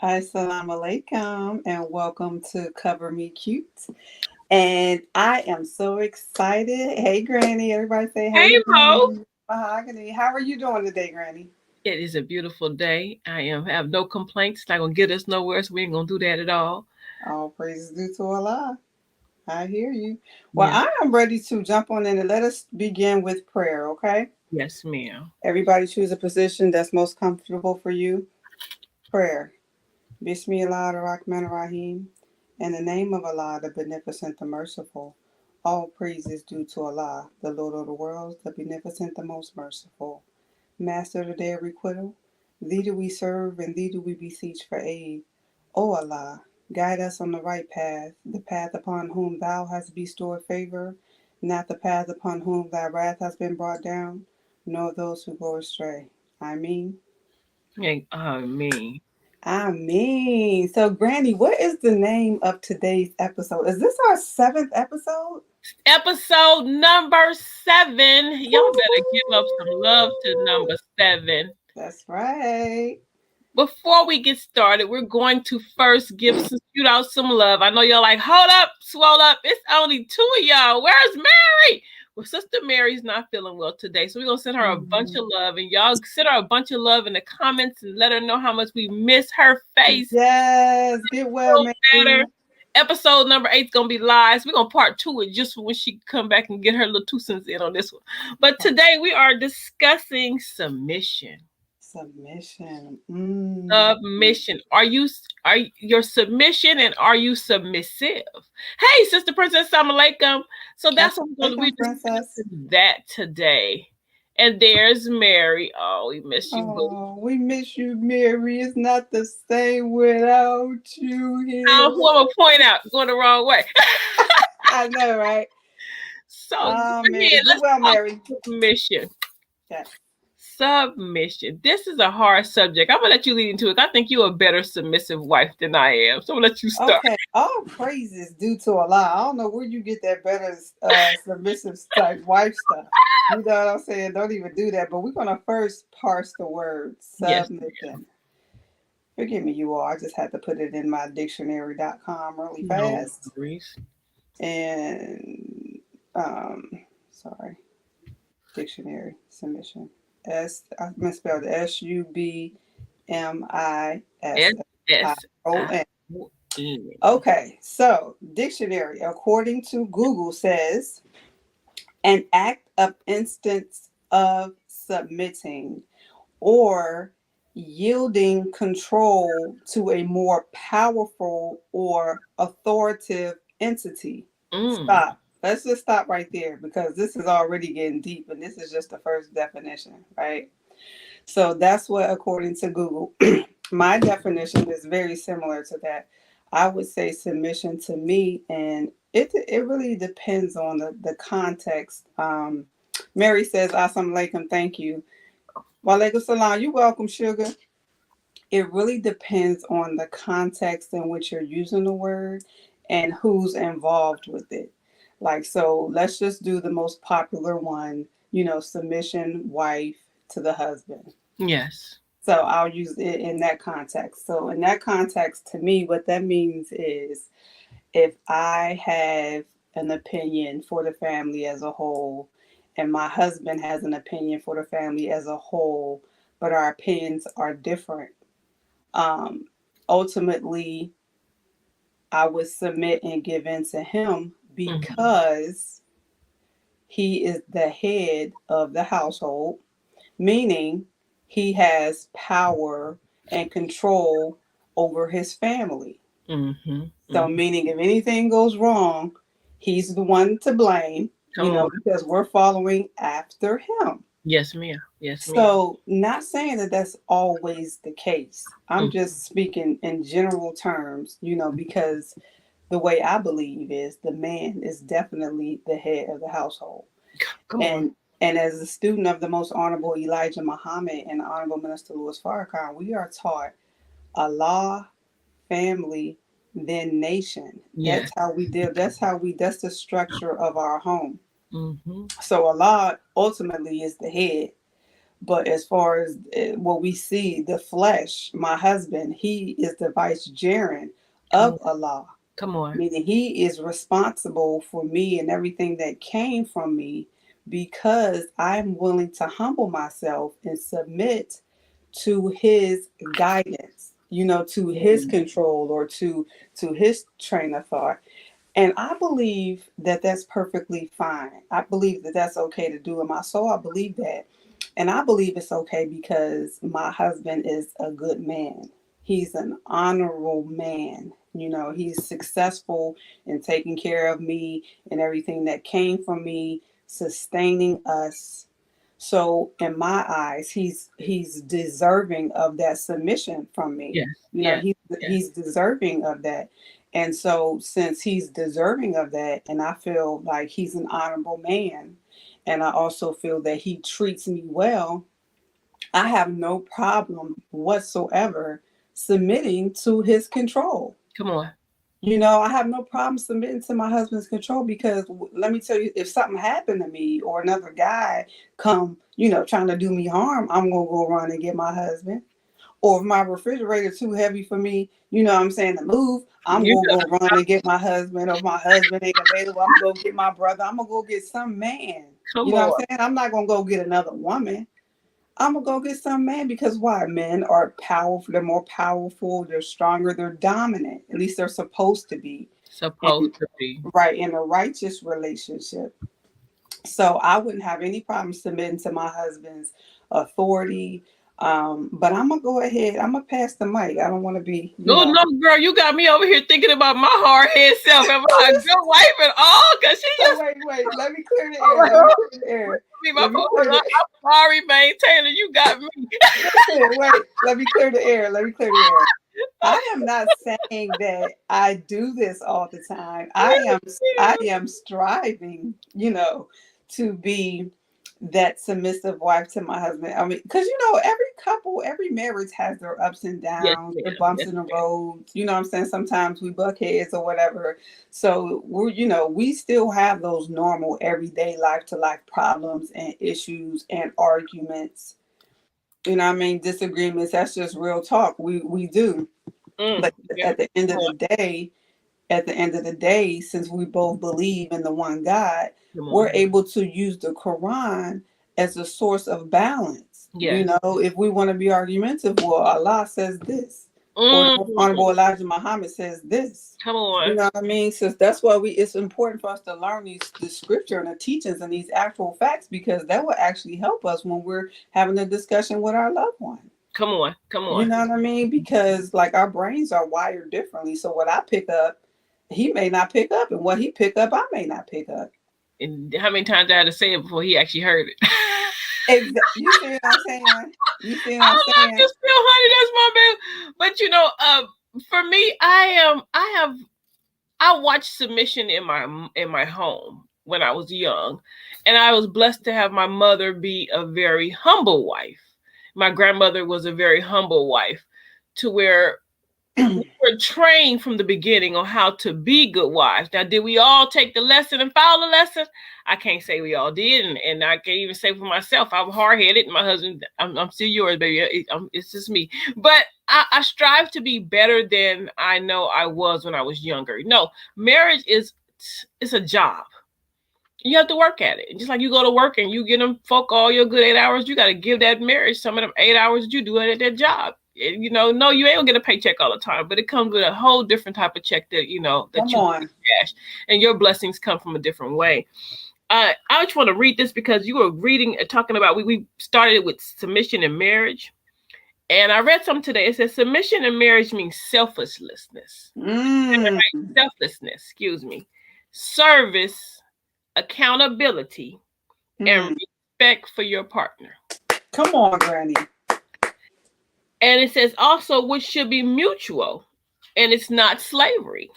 Assalamu alaikum and welcome to Cover Me Cute. And I am so excited. Hey, Granny. Everybody say hey Hey to Mo. Granny. Mahogany. How are you doing today, Granny? It is a beautiful day. I have no complaints. It's not gonna get us nowhere, so we ain't gonna do that at all. All praises due to Allah. I hear you. Well, Yeah. I am ready to jump on in and let us begin with prayer, okay? Yes, ma'am. Everybody choose a position that's most comfortable for you. Prayer. Bismillah ar-Rahman ar-Rahim. In the name of Allah, the Beneficent, the Merciful. All praise is due to Allah, the Lord of the worlds, the Beneficent, the Most Merciful. Master of the day of requital, Thee do we serve and Thee do we beseech for aid. O Allah, guide us on the right path, the path upon whom Thou hast bestowed favor, not the path upon whom Thy wrath has been brought down, nor those who go astray. I mean. Me. I mean, so Granny, what is the name of today's episode? Is this our seventh episode? Episode number 7. Y'all better give up some love to Woo-hoo! number 7. That's right. Before we get started, we're going to first shoot out some love. I know y'all like, hold up, swell up. It's only 2 of y'all. Where's Mary? Well, Sister Mary's not feeling well today, so we're gonna send her a bunch Mhm. of love, and y'all send her a bunch of love in the comments and let her know how much we miss her face. Yes, get well, Feel better. Mary. Episode number 8 is gonna be lies. We're gonna part 2 it just when she come back and get her little 2 cents in on this one. But today we are discussing submission. Submission. Mm. Submission. Are your submission and are you submissive? Hey, Sister Princess, Assalamu alaikum. So that's what we're going to be Welcome, princess. discussing that today. And there's Mary. Oh, we miss you, boo. Oh, we miss you, Mary. It's not the same without you Who I'm here. gonna point out going the wrong way. I know, right? So go Oh, Mary. ahead. Get Let's well, talk Mary. submission. Yes. Submission. This is a hard subject. I'm gonna let you lead into it. I think you're a better submissive wife than I am. So I'm gonna let you start. Okay, all praises due to Allah. I don't know where you get that better submissive type wife stuff. You know what I'm saying? Don't even do that. But we're gonna first parse the word Yes. submission. Forgive me, you all. I just had to put it in my dictionary.com really No fast. worries. And sorry, dictionary submission. I misspelled S Submission. S I O N. Okay, so dictionary, according to Google, says an act of instance of submitting or yielding control to a more powerful or authoritative entity. Mm. Stop. Let's just stop right there because this is already getting deep and this is just the first definition, right? So that's what, according to Google, my definition is very similar to that. I would say submission to me, and it really depends on the context. Mary says, "Assalamu alaikum, thank you." Walaikum salam, you welcome, sugar. It really depends on the context in which you're using the word and who's involved with it. Like, so let's just do the most popular one, submission, wife to the husband. Yes. So I'll use it in that context. So in that context, to me, what that means is if I have an opinion for the family as a whole, and my husband has an opinion for the family as a whole, but our opinions are different, um, ultimately, I would submit and give in to him Mm-hmm. because he is the head of the household, meaning he has power and control over his family. Mm-hmm. So, Mm-hmm. meaning if anything goes wrong, he's the one to blame, Come on. because we're following after him. Yes, ma'am. Yes, ma'am. So, not saying that that's always the case. I'm Mm. just speaking in general terms, because the way I believe is the man is definitely the head of the household. Come on. And as a student of the most honorable Elijah Muhammad and the honorable Minister Louis Farrakhan, we are taught Allah, family, then nation. Yes. That's how we deal. That's the structure of our home. Mm-hmm. So Allah ultimately is the head, But as far as what we see, the flesh, my husband, he is the vicegerent Come of on. Allah, Come on. meaning he is responsible for me and everything that came from me, because I'm willing to humble myself and submit to his guidance, to his control, or to his train of thought. And I believe that that's perfectly fine. I believe that that's okay to do in my soul. I believe that. And I believe it's okay because my husband is a good man. He's an honorable man. He's successful in taking care of me and everything that came from me, sustaining us. So in my eyes, he's deserving of that submission from me. Yes. You know, Yes. he's Yes. he's deserving of that. And so since he's deserving of that, and I feel like he's an honorable man, and I also feel that he treats me well, I have no problem whatsoever submitting to his control. Come on. I have no problem submitting to my husband's control, because let me tell you, if something happened to me or another guy come, trying to do me harm, I'm going to go run and get my husband. Or if my refrigerator too heavy for me, what I'm saying, to move, I'm You going to know, go run and get my husband. Or if my husband ain't available, I'm going to go get my brother. I'm going to go get some man. come You know what on. I'm saying? I'm not going to go get another woman. I'm gonna go get some man, because why? Men are powerful. They're more powerful. They're stronger. They're dominant. At least they're supposed to be. Supposed And to be. right, in a righteous relationship. So I wouldn't have any problem submitting to my husband's authority. But I'm gonna go ahead. I'm gonna pass the mic. I don't want to be, No, no, girl, you got me over here thinking about my hard head self. Am I a good wife at all? Because she So just wait. Let me clear the air. Let me clear the air. me my Let me phone. clear the I'm sorry, man. Taylor, you got me. Listen, wait. Let me clear the air. Let me clear the air. I am not saying that I do this all the time. I am striving, to be that submissive wife to my husband. I mean, because every couple, every marriage has their ups and Yes, downs, ma'am. their bumps Yes, in the ma'am. road. You know what I'm saying? Sometimes we buck heads or whatever. So we still have those normal everyday life to life problems and issues and arguments. You know what I mean? Disagreements. That's just real talk. We do. But Yeah. at the end of the day, since we both believe in the one God, Come we're on. able to use the Quran as a source of balance. Yes. If we want to be argumentative, well, Allah says this, or the Most Mm. Honorable Elijah Muhammad says this. Come You on. know what I mean? So that's why it's important for us to learn the scripture and the teachings and these actual facts, because that will actually help us when we're having a discussion with our loved one. Come on. Come You on. know what I mean? Because like our brains are wired differently. So what I pick up, he may not pick up, and what he pick up, I may not pick up. And how many times I had to say it before he actually heard it? Exactly. You see what I'm saying? You see what I I'm love saying? you still, honey. That's my baby. But for me, I watched submission in my home when I was young, and I was blessed to have my mother be a very humble wife. My grandmother was a very humble wife, to where we were trained from the beginning on how to be good wives. Now, did we all take the lesson and follow the lesson? I can't say we all did, and I can't even say for myself. I'm hard-headed. My husband, I'm still yours, baby. It's just me. But I strive to be better than I know I was when I was younger. No, marriage it's a job. You have to work at it. Just like you go to work and you get them folk all your good 8 hours, you got to give that marriage some of them 8 hours that you do at that job. No, you ain't gonna get a paycheck all the time, but it comes with a whole different type of check that Come you on. cash, and your blessings come from a different way. I just want to read this because you were reading, talking about we started with submission in marriage, and I read something today. It says submission in marriage means selflessness, selflessness, excuse me, service, accountability, and respect for your partner. Come on, Granny. And it says also, which should be mutual, and it's not slavery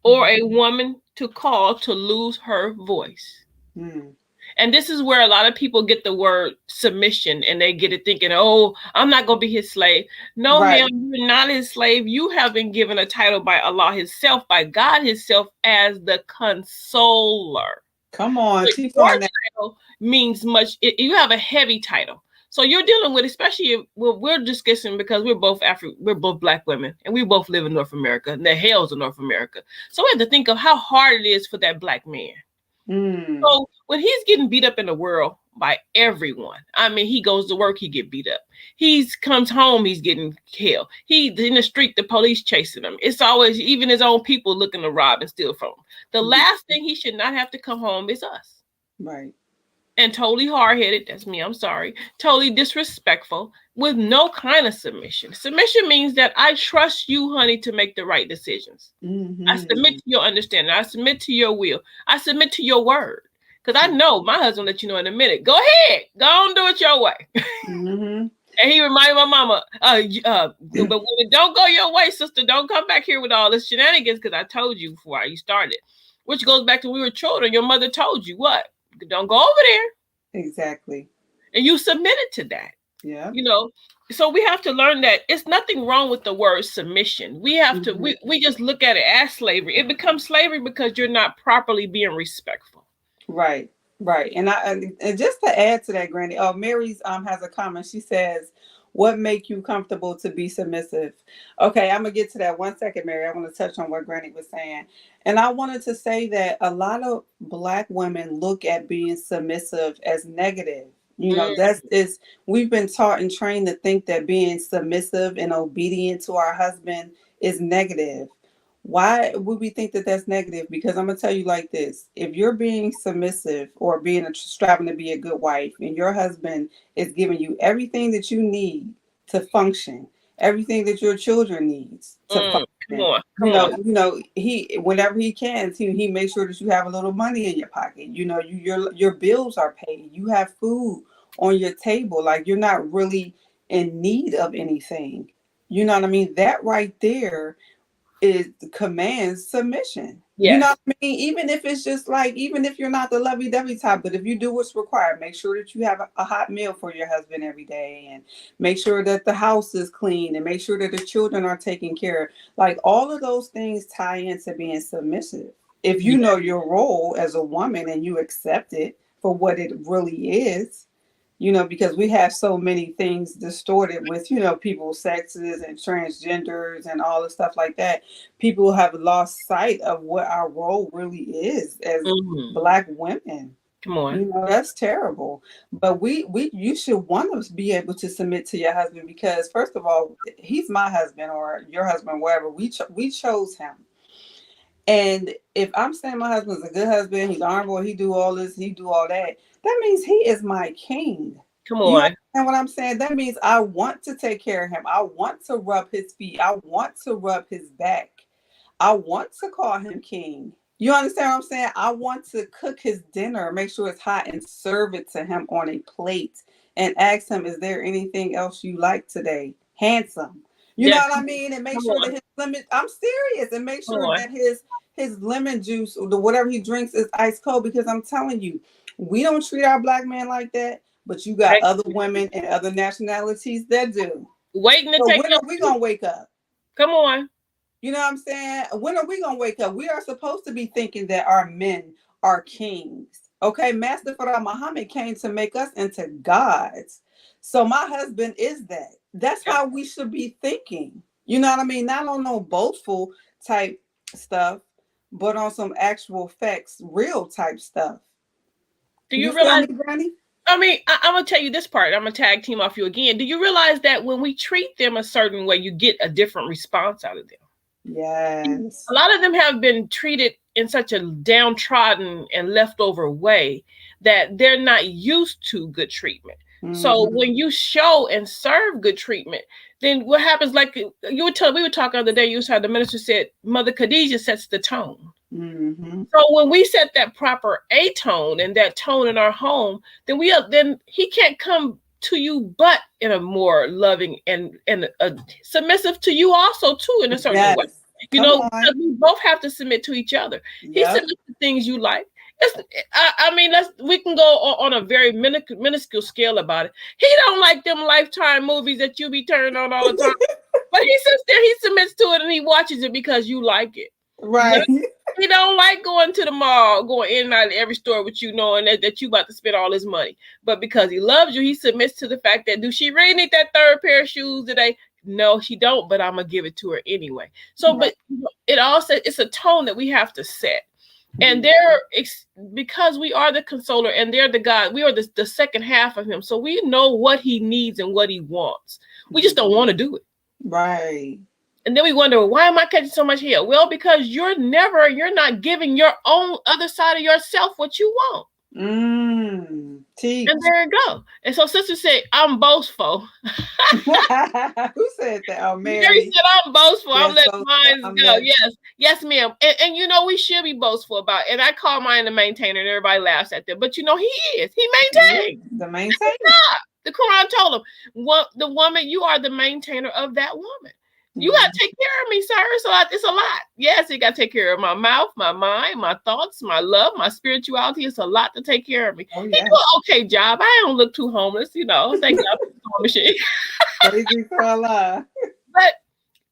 or a woman to call to lose her voice. And this is where a lot of people get the word submission and they get it thinking, oh, I'm not going to be his slave. No, ma'am, you're not his slave. You have been given a title by Allah himself, by God himself, as the consoler. Come on, So your title means much. You have a heavy title. So you're dealing with, especially we're discussing because we're both Black women, and we both live in North America, and the hell's in North America. So we have to think of how hard it is for that Black man. So when he's getting beat up in the world by everyone, I mean, he goes to work, he get beat up. He comes home, he's getting killed. He's in the street, the police chasing him. It's always even his own people looking to rob and steal from him. The last thing he should not have to come home is us. Right. And totally hard-headed, that's me, I'm sorry, totally disrespectful, with no kind of submission. Submission means that I trust you, honey, to make the right decisions. I submit to your understanding. I submit to your will. I submit to your word. Because I know my husband will let you know in a minute. Go ahead. Go on, do it your way. And he reminded my mama, but when it don't go your way, sister, don't come back here with all this shenanigans, because I told you before you started. Which goes back to when we were children. Your mother told you what? Don't go over there. Exactly. And you submitted to that. Yeah. You know, so we have to learn that it's nothing wrong with the word submission. We have to, we just look at it as slavery. It becomes slavery because you're not properly being respectful. Right. Right. And just to add to that, Granny, Mary's has a comment. She says, what make you comfortable to be submissive? Okay, I'm going to get to that 1 second, Mary. I want to touch on what Granny was saying. And I wanted to say that a lot of Black women look at being submissive as negative. You know, we've been taught and trained to think that being submissive and obedient to our husband is negative. Why would we think that that's negative? Because I'm going to tell you like this. If you're being submissive or striving to be a good wife, and your husband is giving you everything that you need to function, everything that your children needs to function. You know, he, whenever he can, he makes sure that you have a little money in your pocket. You know, your bills are paid. You have food on your table. Like, you're not really in need of anything. You know what I mean? That right there commands submission. Yes. You know what I mean? Even if it's just like, even if you're not the lovey-dovey type, but if you do what's required, make sure that you have a hot meal for your husband every day, and make sure that the house is clean, and make sure that the children are taken care of. Like, all of those things tie into being submissive. If you know your role as a woman and you accept it for what it really is, you know, because we have so many things distorted with, you know, people's sexes and transgenders and all the stuff like that. People have lost sight of what our role really is as Black women. Come on. You know, that's terrible. But you should want to be able to submit to your husband, because first of all, he's my husband, or your husband, wherever. We chose him. And if I'm saying my husband's a good husband, he's honorable, he do all this, he do all that, that means he is my king. Come on. And what I'm saying, that means I want to take care of him. I want to rub his feet. I want to rub his back. I want to call him king. You understand what I'm saying? I want to cook his dinner, make sure it's hot, and serve it to him on a plate, and ask him, is there anything else you like today? Handsome. You know what I mean? And make sure that his lemon, I'm serious, and make sure that his lemon juice or whatever he drinks is ice cold, because I'm telling you, we don't treat our Black men like that, but you got other women and other nationalities that do. Waiting to take. When are we gonna wake up? Come on. You know what I'm saying? When are we gonna wake up? We are supposed to be thinking that our men are kings. Okay, Master Farah Muhammad came to make us into gods. So my husband is that. That's how we should be thinking. You know what I mean? Not on no boastful type stuff, but on some actual facts, real type stuff. Do you realize, Granny? I mean, I'm going to tell you this part. I'm going to tag team off you again. Do you realize that when we treat them a certain way, you get a different response out of them? Yes. A lot of them have been treated in such a downtrodden and leftover way that they're not used to good treatment. So when you show and serve good treatment, then what happens? Like we were talking the other day. The minister said, Mother Khadijah sets the tone. So when we set that proper tone and that tone in our home, then he can't come to you but in a more loving and submissive to you also too in a certain way. You know, we both have to submit to each other. He submits to things you like. We can go on a very minuscule scale about it. He don't like them Lifetime movies that you be turning on all the time. But he sits there, he submits to it, and he watches it because you like it. Right. He don't like going to the mall, going in and out of every store with you, knowing that you about to spend all this money. But because he loves you, he submits to the fact that, do she really need that third pair of shoes today? No, she don't, but I'm gonna give it to her anyway. So, but it also, it's a tone that we have to set. And because we are the consoler and they're the God, we are the second half of him. So we know what he needs and what he wants. We just don't want to do it. Right. And then we wonder, why am I catching so much hell? Well, because you're not giving your own other side of yourself what you want. Teach. And there you go. And so sister said, I'm boastful. Who said that? Oh, Mary said, I'm boastful. Yes, I'm letting mine go. Yes, ma'am. And we should be boastful about it. And I call mine the maintainer, and everybody laughs at them. But he is. He maintains. The maintainer. The Quran told him, the woman, you are the maintainer of that woman. You got to take care of me, sir. It's a lot. Yes, you got to take care of my mouth, my mind, my thoughts, my love, my spirituality. It's a lot to take care of me. Oh, yeah. He do an okay job. I don't look too homeless, Thank God for the machine. But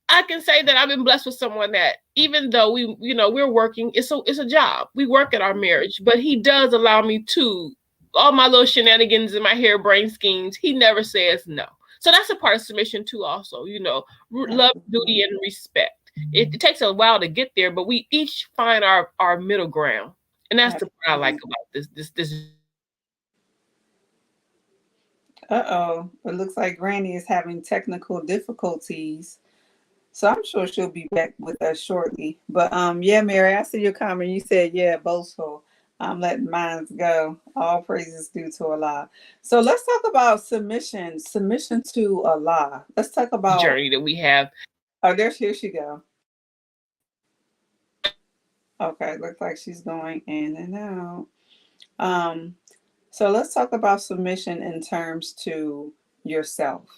I can say that I've been blessed with someone that, even though we're working, it's a job. We work at our marriage, but he does allow me to, all my little shenanigans and my harebrained schemes, he never says no. So that's a part of submission too, also, love, duty, and respect. It takes a while to get there, but we each find our middle ground. And that's the part I like about this. Uh-oh. It looks like Granny is having technical difficulties. So I'm sure she'll be back with us shortly. But yeah, Mary, I see your comment. You said, yeah, boastful. I'm letting mine go. All praises due to Allah. So let's talk about submission to Allah. Let's talk about the journey that we have. Oh, here she go. Okay, looks like she's going in and out. So let's talk about submission in terms to yourself.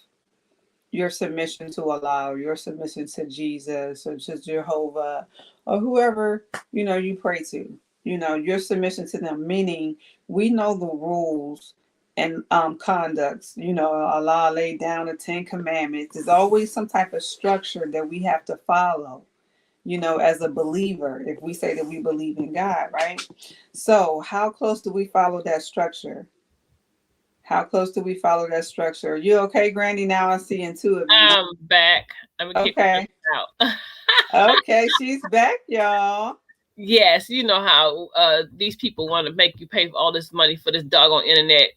Your submission to Allah, your submission to Jesus or to Jehovah or whoever, you pray to. Your submission to them, meaning we know the rules and conducts. Allah laid down the 10 commandments. There's always some type of structure that we have to follow, as a believer, if we say that we believe in God, right? So how close do we follow that structure? How close do we follow that structure? You okay, Granny? Now I see in two of you. I'm back. Okay. Out. Okay, she's back, y'all. Yes, you know how these people want to make you pay for all this money for this doggone internet.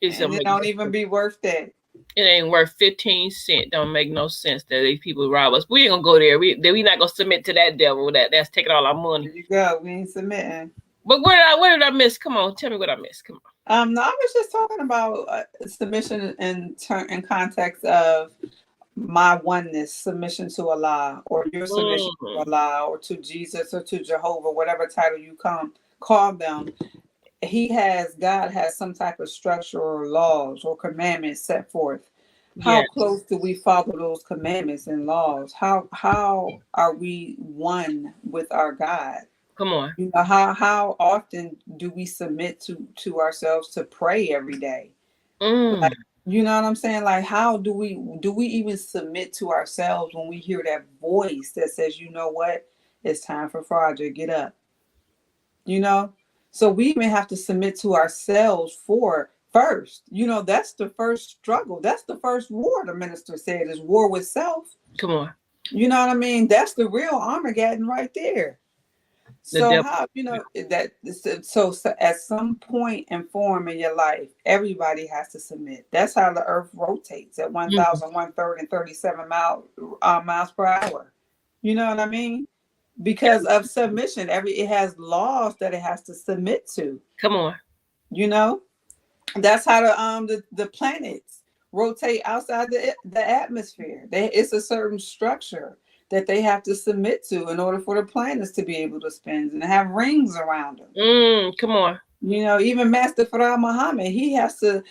It don't even be worth that. It ain't worth 15 cents. Don't make no sense that these people rob us. We ain't gonna go there. We not gonna submit to that devil that's taking all our money. There you go. We ain't submitting. But where did I miss? Come on, tell me what I missed. Come on. No, I was just talking about submission in context of my oneness, submission to Allah, or your submission to Allah, or to Jesus, or to Jehovah, whatever title you call them. God has some type of structure or laws or commandments set forth. How close do we follow those commandments and laws? How are we one with our God? Come on. How often do we submit to ourselves to pray every day? Like, you know what I'm saying? Like, how do we even submit to ourselves when we hear that voice that says, you know what, it's time for Froger, get up. So we even have to submit to ourselves first. That's the first struggle. That's the first war, the minister said, is war with self. Come on. You know what I mean? That's the real Armageddon right there. So how, so at some point in form in your life, everybody has to submit. That's how the earth rotates at 1,137 miles per hour. You know what I mean? Because of submission, it has laws that it has to submit to. Come on. That's how the planets rotate outside the atmosphere. It's a certain structure that they have to submit to in order for the planets to be able to spin and have rings around them. Come on. Even Master Farah Muhammad, he has to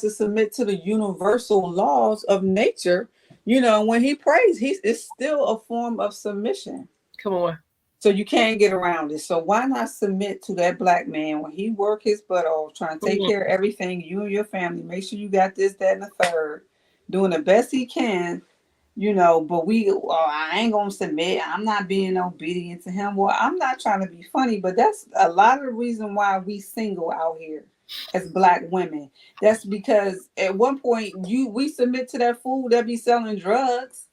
submit to the universal laws of nature. When he prays, it's still a form of submission. Come on. So you can't get around it. So why not submit to that black man when he work his butt off, trying to take care of everything, you and your family, make sure you got this, that, and the third, doing the best he can, but I ain't gonna submit. I'm not being obedient to him. Well, I'm not trying to be funny, but that's a lot of the reason why we single out here as Black women. That's because at one point we submit to that fool that be selling drugs.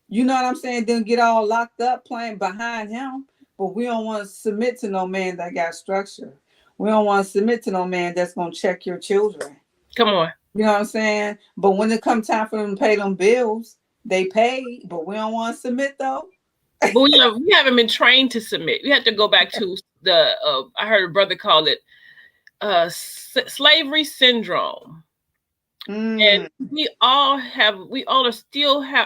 You know what I'm saying? Then get all locked up playing behind him. But we don't want to submit to no man that got structure. We don't want to submit to no man that's gonna check your children. Come on. You know what I'm saying? But when it comes time for them to pay them bills, they pay, but we don't want to submit though. But we haven't been trained to submit. We have to go back to the I heard a brother call it slavery syndrome. And we all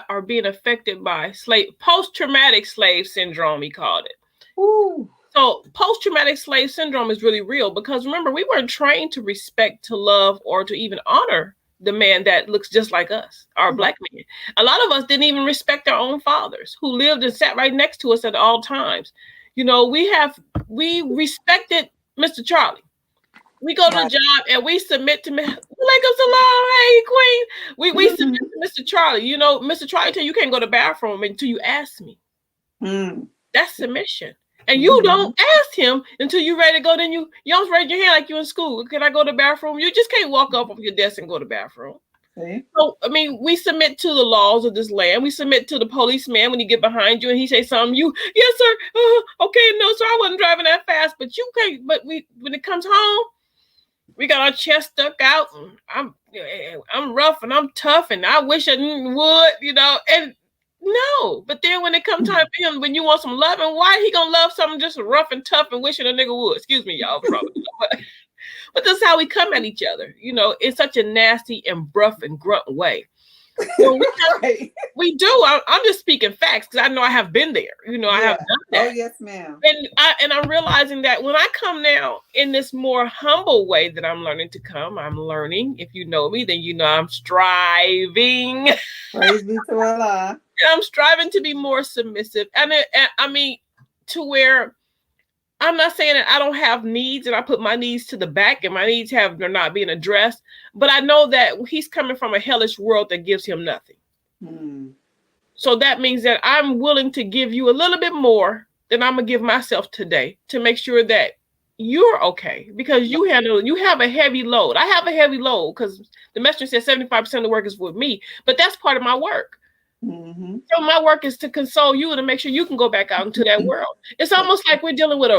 are being affected by post-traumatic slave syndrome, he called it. Ooh. So post-traumatic slave syndrome is really real because remember, we weren't trained to respect, to love, or to even honor the man that looks just like us, our Black men. A lot of us didn't even respect our own fathers who lived and sat right next to us at all times. We respected Mr. Charlie. We go to the job and we submit to Hey, Queen. We submit to Mr. Charlie. Mr. Charlie tell you can't go to the bathroom until you ask me. That's submission. And you don't ask him until you're ready to go. Then you almost raise your hand like you in school. Can I go to the bathroom? You just can't walk up off your desk and go to the bathroom. Okay. So, we submit to the laws of this land. We submit to the policeman when he get behind you and he say something. Yes, sir. Okay, no, sir. I wasn't driving that fast, but you can't. But when it comes home, we got our chest stuck out. And I'm rough and I'm tough and I wish I would, and. No, but then when it comes time for him, when you want some loving, why he gonna love something just rough and tough and wishing a nigga would? Excuse me, y'all. But that's how we come at each other, in such a nasty and rough and grunt way. We do. I'm just speaking facts because I know I have been there. I have done that. Oh yes, ma'am. And I'm realizing that when I come now in this more humble way that I'm learning to come, I'm learning. If you know me, then you know I'm striving. Praise be to Allah. I'm striving to be more submissive. And to where I'm not saying that I don't have needs and I put my needs to the back and my needs they're not being addressed, but I know that he's coming from a hellish world that gives him nothing. So that means that I'm willing to give you a little bit more than I'm going to give myself today to make sure that you're okay because you have a heavy load. I have a heavy load because the messenger says 75% of the work is with me, but that's part of my work. So my work is to console you and to make sure you can go back out into that world. It's almost like we're dealing with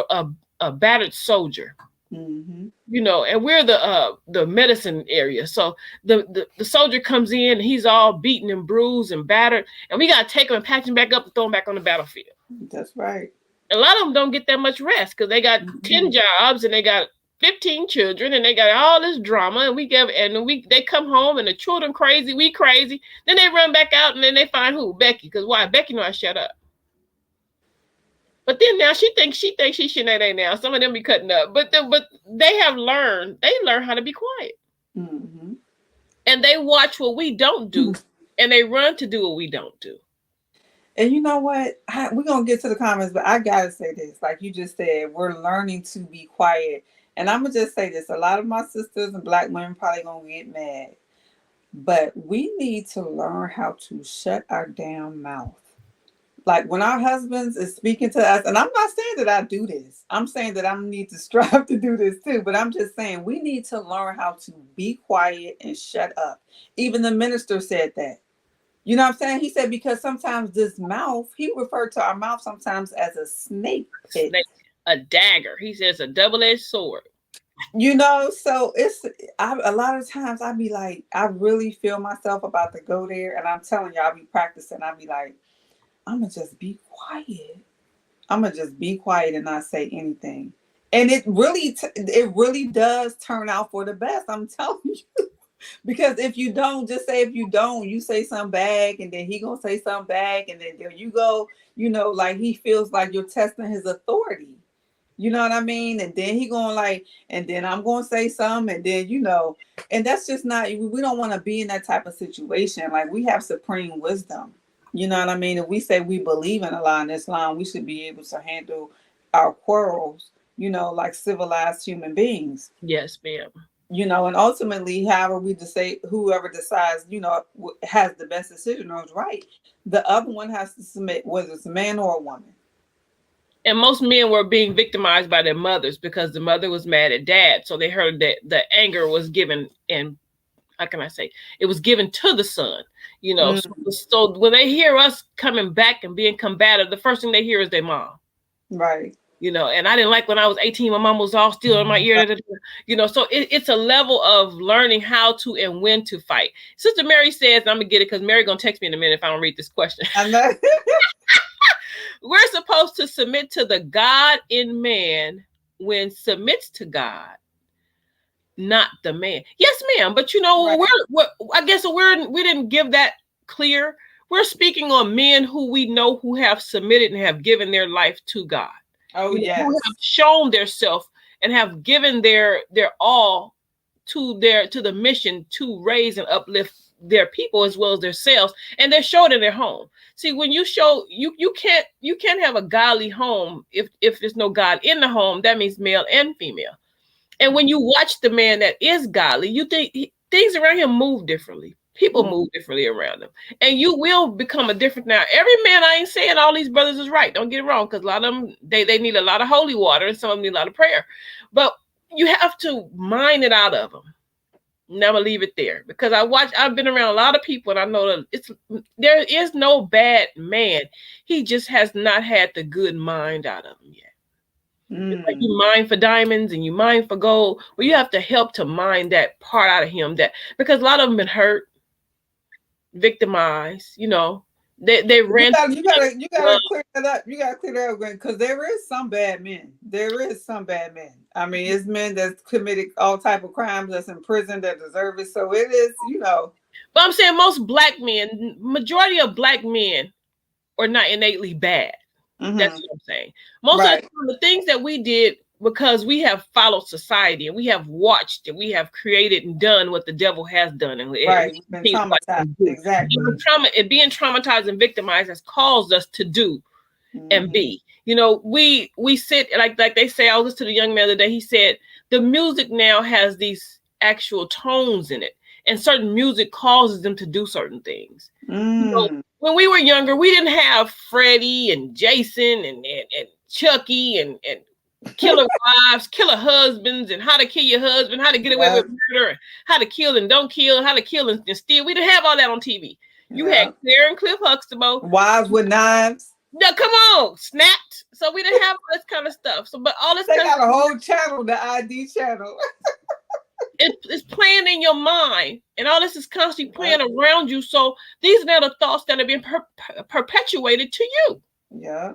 a battered soldier, and we're the medicine area. So the soldier comes in and he's all beaten and bruised and battered, and we got to take him and patch him back up and throw him back on the battlefield. That's right. A lot of them don't get that much rest because they got 10 jobs and they got 15 children and they got all this drama and they come home and the children crazy, we crazy. Then they run back out and then they find who? Becky. Because why? Becky know I shut up. But then now she thinks she Sinead now. Some of them be cutting up. But they learn how to be quiet. And they watch what we don't do and they run to do what we don't do. And you know what? We're going to get to the comments, but I got to say this. Like you just said, we're learning to be quiet. And I'm going to just say this. A lot of my sisters and Black women probably going to get mad. But we need to learn how to shut our damn mouth. Like when our husbands is speaking to us, and I'm not saying that I do this. I'm saying that I need to strive to do this too. But I'm just saying we need to learn how to be quiet and shut up. Even the minister said that. You know what I'm saying? He said because sometimes this mouth, he referred to our mouth sometimes as a snake pit. A dagger. He says a double-edged sword. So a lot of times I be like, I really feel myself about to go there. And I'm telling you, I'll be practicing. I'll be like, I'm going to just be quiet. I'm going to just be quiet and not say anything. And it really does turn out for the best. I'm telling you. Because if you don't, you say something back and then he going to say something back. And then there you go, like he feels like you're testing his authority. You know what I mean? And then he going and then I'm going to say something and then, and that's just not, we don't want to be in that type of situation. Like we have supreme wisdom. You know what I mean? If we say we believe in Allah and Islam, we should be able to handle our quarrels, like civilized human beings. Yes, ma'am. and ultimately, however we decide, whoever decides, has the best decision or is right, the other one has to submit, whether it's a man or a woman. And most men were being victimized by their mothers because the mother was mad at dad. So they heard that the anger was given, and how can I say, it was given to the son, So when they hear us coming back and being combative, the first thing they hear is their mom. Right. And I didn't like when I was 18, my mom was all still in my ear, so it's a level of learning how to and when to fight. Sister Mary says, and I'm gonna get it because Mary gonna text me in a minute if I don't read this question. I know. We're supposed to submit to the God in man when submits to God, not the man. Yes, ma'am. But right. I guess we didn't give that clear. We're speaking on men who we know who have submitted and have given their life to God. Oh, yes. Who have shown their self and have given their all to the mission to raise and uplift their people as well as themselves, and they're showed in their home. See, when you show you can't have a godly home if there's no God in the home. That means male and female. And when you watch the man that is godly, you think things around him move differently. People move differently around them, and you will become a different. Now, every man, I ain't saying all these brothers is right. Don't get it wrong, because a lot of them they need a lot of holy water, and some of them need a lot of prayer. But you have to mine it out of them. Now I'm gonna leave it there because I've been around a lot of people, and I know that there is no bad man. He just has not had the good mind out of him yet. Like you mine for diamonds and you mine for gold. Well, you have to help to mine that part out of him, because a lot of them been hurt, victimized. They ran. You gotta clear that up. You gotta clear that up because there is some bad men. There is some bad men. I mean, it's men that's committed all type of crimes, that's in prison, that deserve it. So it is, But I'm saying most black men, majority of black men, are not innately bad. That's what I'm saying. Most of the time, the things that we did because we have followed society and we have watched and we have created and done what the devil has done. And been traumatized. Exactly. Being traumatized and victimized has caused us to do and be. We sit like they say. I was listening to the young man the other day. He said the music now has these actual tones in it, and certain music causes them to do certain things. When we were younger, we didn't have Freddie and Jason and Chucky and killer wives, killer husbands, and how to kill your husband, how to get away with murder, how to kill and don't kill, how to kill and steal. We didn't have all that on TV. You had Claire and Cliff Huxtable. Wives with knives. No, come on, snapped. So we didn't have all this kind of stuff. So, but all this. They got a whole channel, the ID channel. It's playing in your mind, and all this is constantly playing around you. So these are now the thoughts that are being perpetuated to you. Yeah.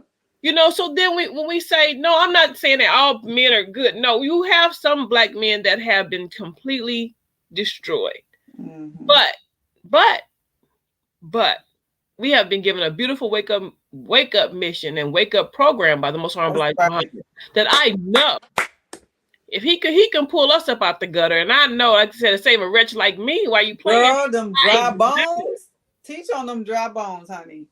So then when we say, no, I'm not saying that all men are good. No, you have some black men that have been completely destroyed. But we have been given a beautiful wake up mission and wake up program by the Most Honorable Muhammad that I know. If he can pull us up out the gutter, and I know, like I said, to save a wretch like me, why you playing? Girl, them dry bones. Teach on them dry bones, honey.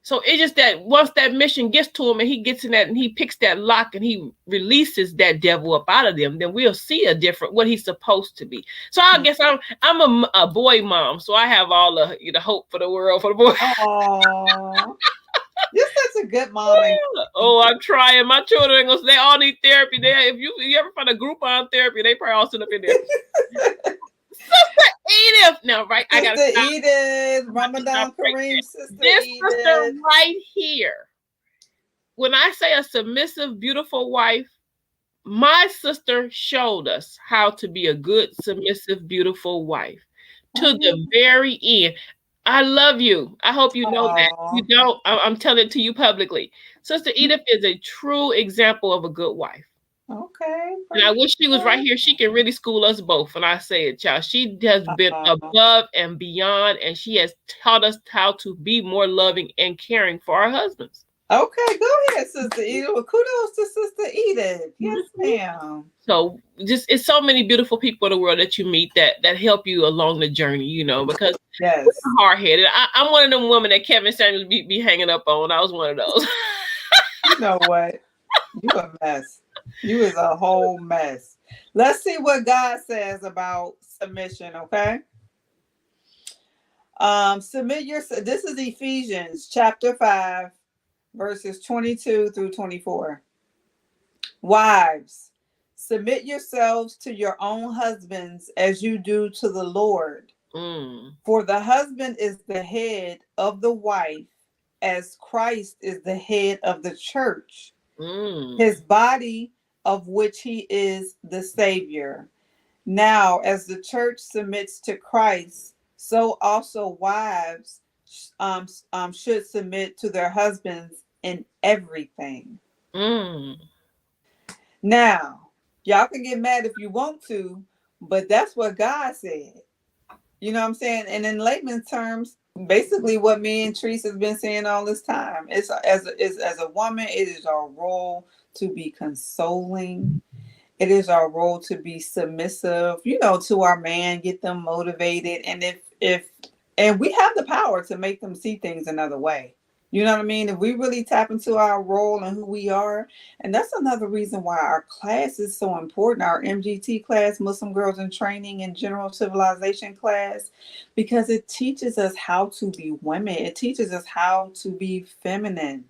So it's just that once that mission gets to him and he gets in that and he picks that lock and he releases that devil up out of them, then we'll see what he's supposed to be. So I guess I'm a boy mom, so I have all the hope for the world for the boy. Aww. You're such a good mom. I'm trying. My children they all need therapy. If you ever find a Groupon therapy, they probably all sit up in there. Sister Edith. No, right? Sister I got Edith, Ramadan Kareem, Sister this Edith. Sister right here. When I say a submissive, beautiful wife, my sister showed us how to be a good, submissive, beautiful wife to the very end. I love you. I hope you know that. If you don't, I'm telling it to you publicly. Sister Edith is a true example of a good wife. Okay. And I wish she was right here. She can really school us both. And I say it, child. She has been above and beyond, and she has taught us how to be more loving and caring for our husbands. Okay, go ahead, Sister Edith. Well, kudos to Sister Edith. Yes, ma'am. So it's so many beautiful people in the world that you meet that help you along the journey, because we're hard-headed. I'm one of them women that Kevin Samuels be hanging up on. I was one of those. You know what? You a mess. You is a whole mess. Let's see what God says about submission, okay? Submit your this is Ephesians chapter 5 verses 22 through 24. Wives, submit yourselves to your own husbands as you do to the Lord. Mm. For the husband is the head of the wife, as Christ is the head of the church, his body, of which he is the Savior. Now, as the church submits to Christ, so also wives should submit to their husbands in everything. Mm. Now, y'all can get mad if you want to, but that's what God said. You know what I'm saying? And in layman's terms, basically what me and Treese has been saying all this time. It's as a woman, it is our role to be consoling. It is our role to be submissive, to our man, get them motivated. And if we have the power to make them see things another way. You know what I mean? If we really tap into our role and who we are, and that's another reason why our class is so important, our MGT class, Muslim Girls in Training and General Civilization class, because it teaches us how to be women. It teaches us how to be feminine.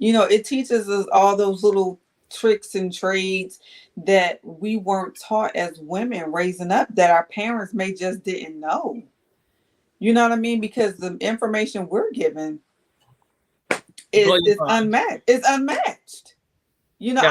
It teaches us all those little tricks and trades that we weren't taught as women raising up, that our parents may just didn't know. You know what I mean? Because the information we're given is unmatched. It's unmatched. No.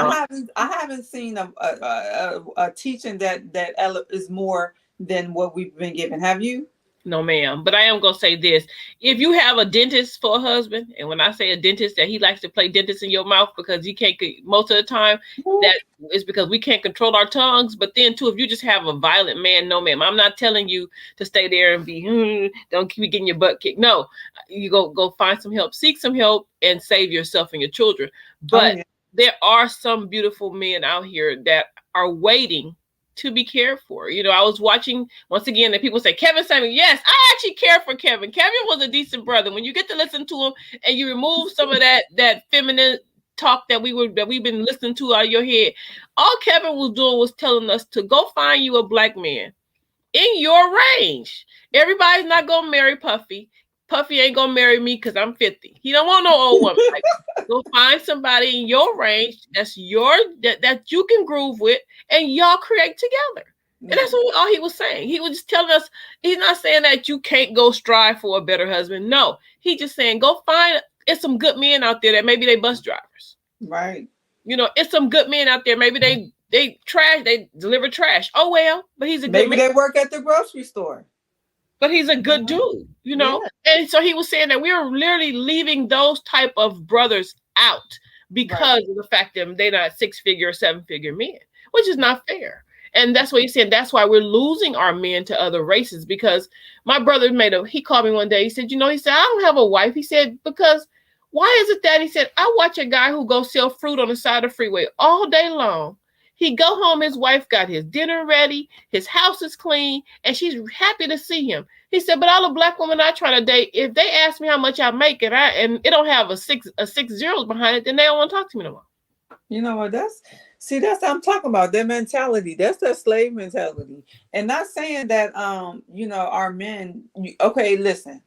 I haven't seen a teaching that is more than what we've been given. Have you? No, ma'am. But I am going to say this. If you have a dentist for a husband, and when I say a dentist, that he likes to play dentist in your mouth because he can't, most of the time, that is because we can't control our tongues. But then, too, if you just have a violent man, no, ma'am. I'm not telling you to stay there and be, don't keep getting your butt kicked. No, you go find some help, seek some help, and save yourself and your children. But there are some beautiful men out here that are waiting to be cared for. I was watching once again that people say Kevin Samuel. Yes, I actually care for Kevin. Kevin was a decent brother. When you get to listen to him and you remove some of that feminine talk that we've been listening to out of your head, all Kevin was doing was telling us to go find you a black man in your range. Everybody's not gonna marry Puffy. Puffy ain't gonna marry me because I'm 50. He don't want no old woman. Like, go find somebody in your range that's that you can groove with, and y'all create together. And that's all he was saying. He was just telling us, he's not saying that you can't go strive for a better husband. No, he's just saying go find it's some good men out there that maybe they bus drivers. Right. It's some good men out there. Maybe they deliver trash. Oh well, but he's a good man. Maybe they work at the grocery store. But he's a good dude, Yeah. And so he was saying that we were literally leaving those type of brothers out because of the fact that they're not 6-figure or 7-figure men, which is not fair. And that's what he's saying. That's why we're losing our men to other races, because my brother he called me one day. He said, he said, I don't have a wife. He said, because why is it that? He said, I watch a guy who goes sell fruit on the side of the freeway all day long. He go home, his wife got his dinner ready, his house is clean, and she's happy to see him. He said, but all the black women I try to date, if they ask me how much I make and it don't have a six zeros behind it, then they don't want to talk to me no more. You know what? That's what I'm talking about. Their mentality. That's their slave mentality. And not saying that our men. Okay, listen.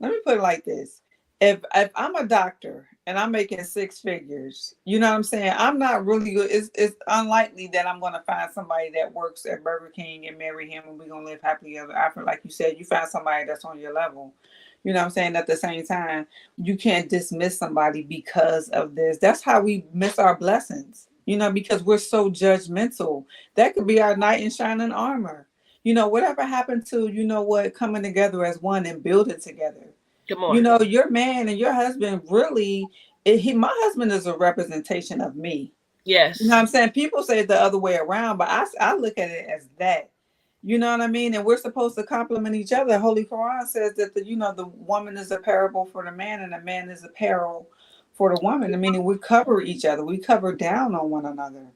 Let me put it like this. If I'm a doctor and I'm making 6 figures, you know what I'm saying? I'm not really good. It's unlikely that I'm going to find somebody that works at Burger King and marry him and we're going to live happily ever after. Like you said, you find somebody that's on your level. You know what I'm saying? At the same time, you can't dismiss somebody because of this. That's how we miss our blessings, because we're so judgmental. That could be our knight in shining armor. Whatever happened to, coming together as one and building together. Your man and your husband really, my husband is a representation of me. Yes. You know what I'm saying? People say it the other way around, but I look at it as that. You know what I mean? And we're supposed to complement each other. Holy Quran says that the woman is a parable for the man and the man is a peril for the woman. I mean, we cover each other. We cover down on one another.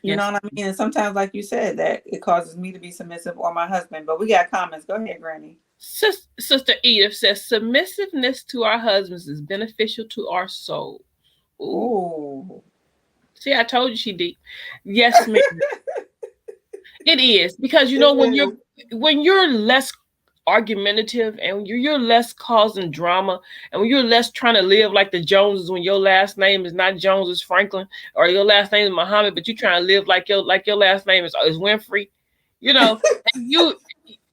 You know what I mean? And sometimes, like you said, that it causes me to be submissive or my husband. But we got comments. Go ahead, Granny. Sister Edith says, submissiveness to our husbands is beneficial to our soul. Ooh. See, I told you she deep. Yes, ma'am. It is because you know It when you're less argumentative and you're less causing drama and when you're less trying to live like the Joneses when your last name is not Jones, it's Franklin, or your last name is Muhammad, but you trying to live like your last name is Winfrey, you know, and you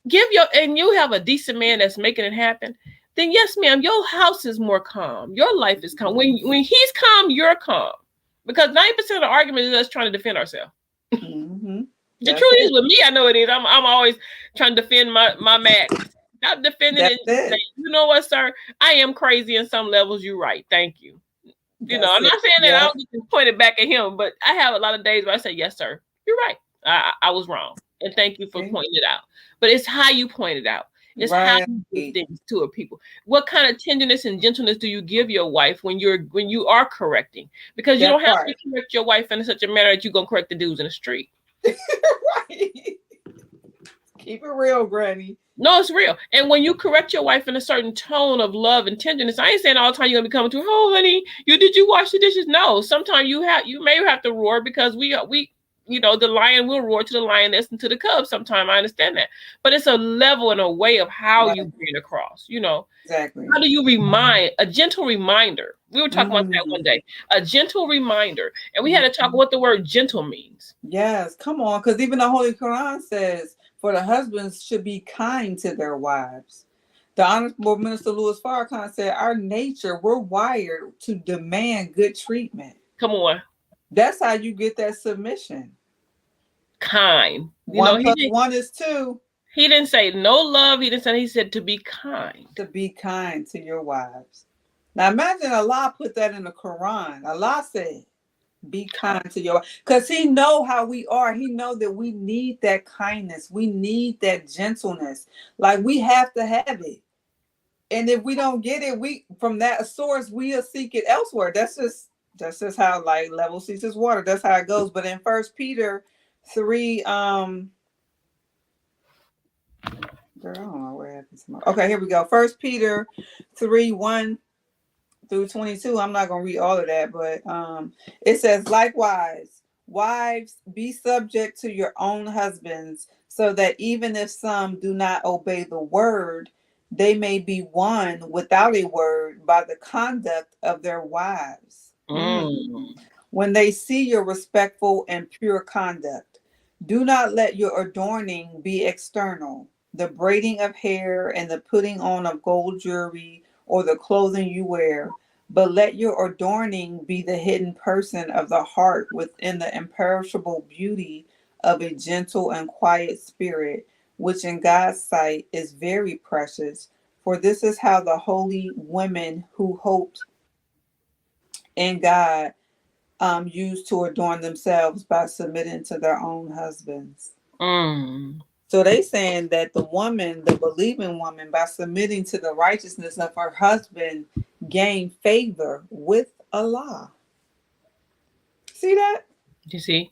you have a decent man that's making it happen, then yes, ma'am, your house is more calm. Your life is calm. When he's calm, you're calm. Because 90% of the argument is us trying to defend ourselves. Mm-hmm. The truth is with me, I know it is. I'm always trying to defend my Mac. Stop defending That's it. it. You know what, sir? I am crazy in some levels. You're right. Thank you. You know, That's I'm it. not saying that I Yeah. don't get to point it back at him, but I have a lot of days where I say, yes, sir, you're right. I was wrong. And thank you for pointing it out. But it's how you point it out. It's how Right. you give things to a people. What kind of tenderness and gentleness do you give your wife when you are correcting? Because you That don't have part. to correct your wife in such a manner that you're gonna correct the dudes in the street. Right. Keep it real, Granny. No, it's real. And when you correct your wife in a certain tone of love and tenderness, I ain't saying all the time you're gonna be coming to, oh honey, did you wash the dishes? No, sometimes you may have to roar because we the lion will roar to the lioness and to the cub. Sometimes I understand that, but it's a level and a way of how Right. you bring it across. Exactly. How do you remind a gentle reminder? We were talking about that one day. A gentle reminder, and we had to talk what the word gentle means. Yes, come on, because even the Holy Quran says for the husbands should be kind to their wives. The Honorable Minister Louis Farrakhan said, our nature, we're wired to demand good treatment. Come on. That's how you get that submission. Kind. One plus one is two. He didn't say no love. He said to be kind. To be kind to your wives. Now imagine Allah put that in the Quran. Allah said, be kind to your, because he know how we are. He know that we need that kindness. We need that gentleness. Like we have to have it. And if we don't get it, we from that source, we'll seek it elsewhere. That's just how like level seeks its water. That's how it goes. But in First Peter 3, girl, I don't know where happened to my, okay, here we go. First Peter 3, 1 through 22. I'm not gonna read all of that, but it says, likewise, wives, be subject to your own husbands, so that even if some do not obey the word, they may be won without a word by the conduct of their wives. When they see your respectful and pure conduct, do not let your adorning be external, the braiding of hair and the putting on of gold jewelry or the clothing you wear, but let your adorning be the hidden person of the heart within the imperishable beauty of a gentle and quiet spirit, which in God's sight is very precious. For this is how the holy women who hoped in God used to adorn themselves by submitting to their own husbands. So they saying that the woman, the believing woman, by submitting to the righteousness of her husband, gain favor with Allah. See that? You see?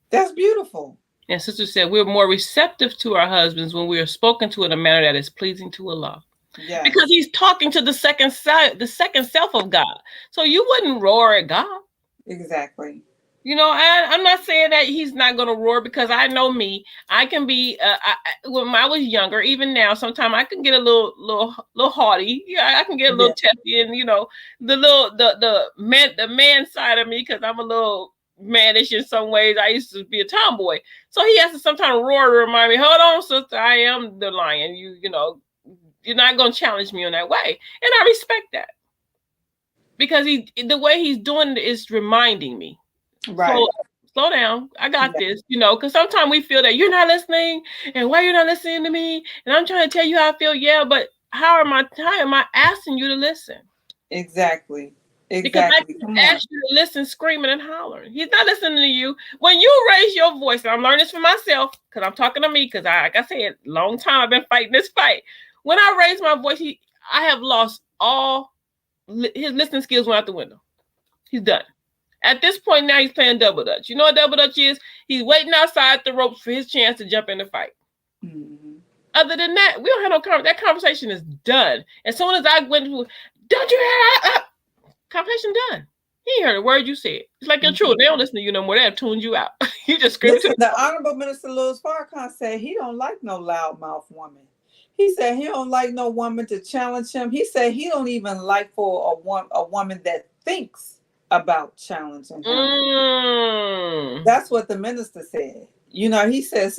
That's beautiful. And sister said we're more receptive to our husbands when we are spoken to in a manner that is pleasing to Allah. Yes. Because he's talking to the second self of God. So you wouldn't roar at God. Exactly. I'm not saying that he's not going to roar, because I know me. I can be when I was younger, even now, sometimes I can get a little haughty. Yeah, I can get a little testy, and the man side of me, because I'm a little mannish in some ways. I used to be a tomboy, so he has to sometimes roar to remind me, hold on, sister, I am the lion. You're not going to challenge me in that way, and I respect that, because the way he's doing it is reminding me. Right. Slow down. I got this, because sometimes we feel that you're not listening, and why you're not listening to me, and I'm trying to tell you how I feel. Yeah, but how am I asking you to listen? Exactly. Because I asked you to listen, screaming and hollering. He's not listening to you. When you raise your voice, and I'm learning this for myself, because I'm talking to me, because like I said, long time I've been fighting this fight. When I raise my voice, I have lost all his listening skills, went out the window. He's done. At this point now, he's playing double dutch. You know what double dutch is? He's waiting outside the ropes for his chance to jump in the fight. Other than that, we don't have no conversation. That conversation is done. As soon as I went, don't you have conversation done? He heard a word you said. It's like your children. They don't listen to you no more. They have tuned you out. You just scream to The Honorable Minister Louis Farrakhan said he don't like no loudmouth woman. He said he don't like no woman to challenge him. He said he don't even like for a woman that thinks about challenging him. That's what the minister said. You know, he said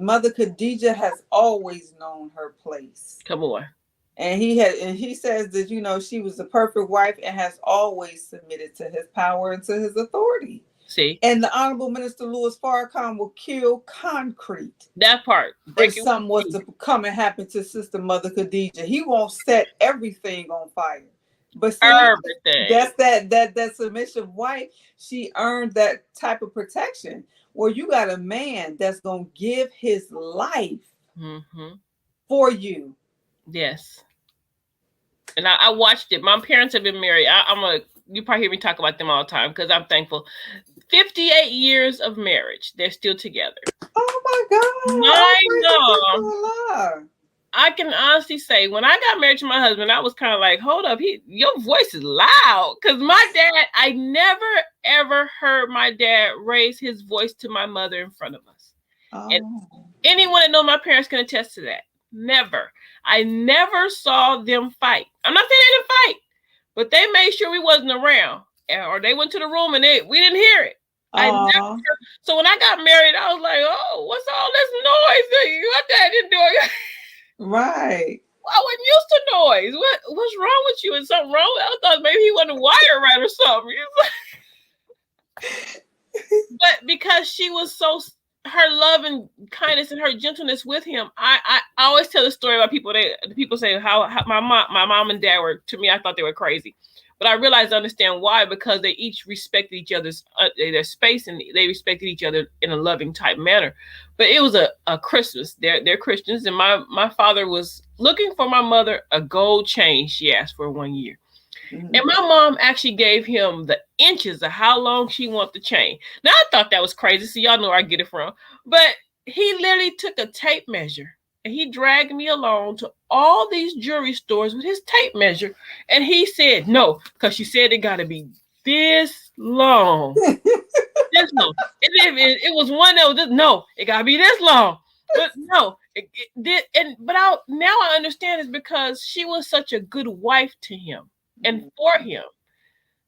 Mother Khadijah has always known her place. Come on. And he says that, you know, she was the perfect wife and has always submitted to his power and to his authority. See? And the Honorable Minister Louis Farrakhan will kill concrete. That part. If something was to come and happen to Sister Mother Khadijah, he won't set everything on fire. But see, everything. That's that submissive wife. She earned that type of protection. Where you got a man that's gonna give his life for you. Yes. And I watched it. My parents have been married. You probably hear me talk about them all the time because I'm thankful. 58 years of marriage. They're still together. Oh my God. I can honestly say when I got married to my husband, I was kind of like, hold up, your voice is loud. Because my dad, I never, ever heard my dad raise his voice to my mother in front of us. Oh. And anyone that knows my parents can attest to that. Never. I never saw them fight. I'm not saying they didn't fight, but they made sure we wasn't around. Or they went to the room and we didn't hear it. So when I got married, I was like, oh, what's all this noise? My dad didn't do it. Right. I wasn't used to noise. What's wrong with you? Is something wrong? I thought maybe he wasn't wired right or something. But because she was so, her love and kindness and her gentleness with him, I always tell the story about people. People say how my mom and dad were, to me, I thought they were crazy. But I realized I understand why, because they each respected each other's their space and they respected each other in a loving type manner. But it was a Christmas. They're Christians, and my father was looking for my mother a gold chain she asked for 1 year. And my mom actually gave him the inches of how long she wanted the chain. Now I thought that was crazy, so y'all know where I get it from. But he literally took a tape measure and he dragged me along to all these jewelry stores with his tape measure. And he said, no, because she said it got to be this long. This long. It was one that was just, no, it got to be this long. But no, it did. But now I understand it's because she was such a good wife to him and for him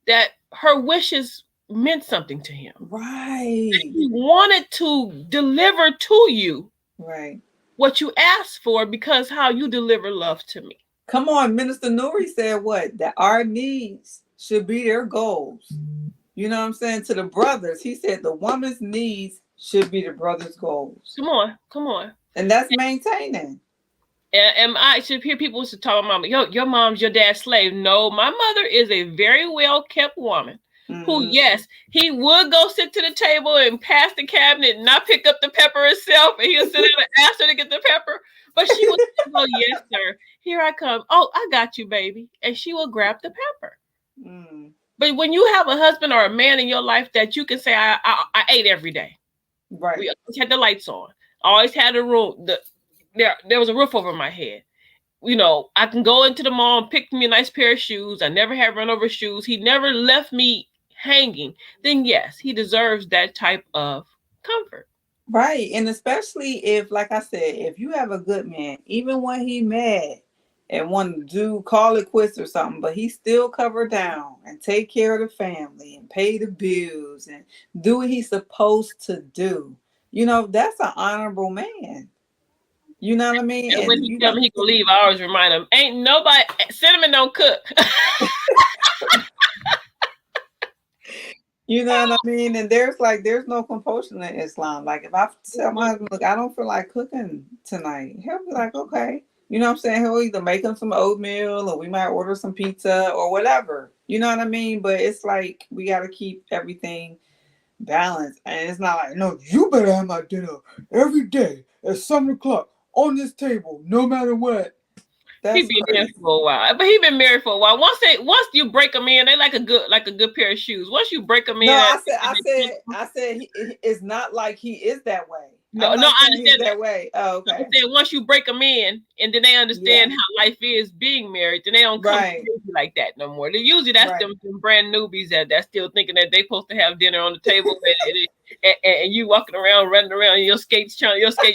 that her wishes meant something to him. Right. And he wanted to deliver to you. Right. What you asked for, because how you deliver love to me. Come on, Minister Nuri said what? That our needs should be their goals. You know what I'm saying? To the brothers, he said the woman's needs should be the brother's goals. Come on. And that's maintaining. And I should hear people to talk about mama. Your mom's your dad's slave. No, my mother is a very well-kept woman. Who, yes, he would go sit to the table and pass the cabinet and not pick up the pepper himself, and he'll sit there and ask her to get the pepper. But she would go, yes, sir. Here I come. Oh, I got you, baby. And she will grab the pepper. But when you have a husband or a man in your life that you can say, I ate every day. Right. We always had the lights on. Always had a room. There was a roof over my head. You know, I can go into the mall and pick me a nice pair of shoes. I never had run over shoes. He never left me hanging. Then yes, he deserves that type of comfort. Right. And especially if, like I said, if you have a good man, even when he mad and want to call it quits or something, but he still cover down and take care of the family and pay the bills and do what he's supposed to do. You know, that's an honorable man. You know what I mean? And when he tell me he can leave, I always remind him, ain't nobody, cinnamon don't cook. You know what I mean? And there's no compulsion in Islam. Like if I tell my husband, look, I don't feel like cooking tonight, he'll be like, okay. You know what I'm saying? He'll either make him some oatmeal or we might order some pizza or whatever. You know what I mean? But it's like we got to keep everything balanced. And it's not like, no, you better have my dinner every day at 7 o'clock on this table, no matter what. He been there for a while, but he been married for a while. Once you break them in, they like a good pair of shoes. Once you break them in, I said, it's not like he is that way. No, I'm no, not I saying he's understand that. that way. Oh, I'm okay. saying once you break them in and then they Yeah. understand how life is being married, then they don't come Right. crazy like that no more. They usually that's Right. them brand newbies that's still thinking that they supposed to have dinner on the table and you walking around, running around in your skate shoes. And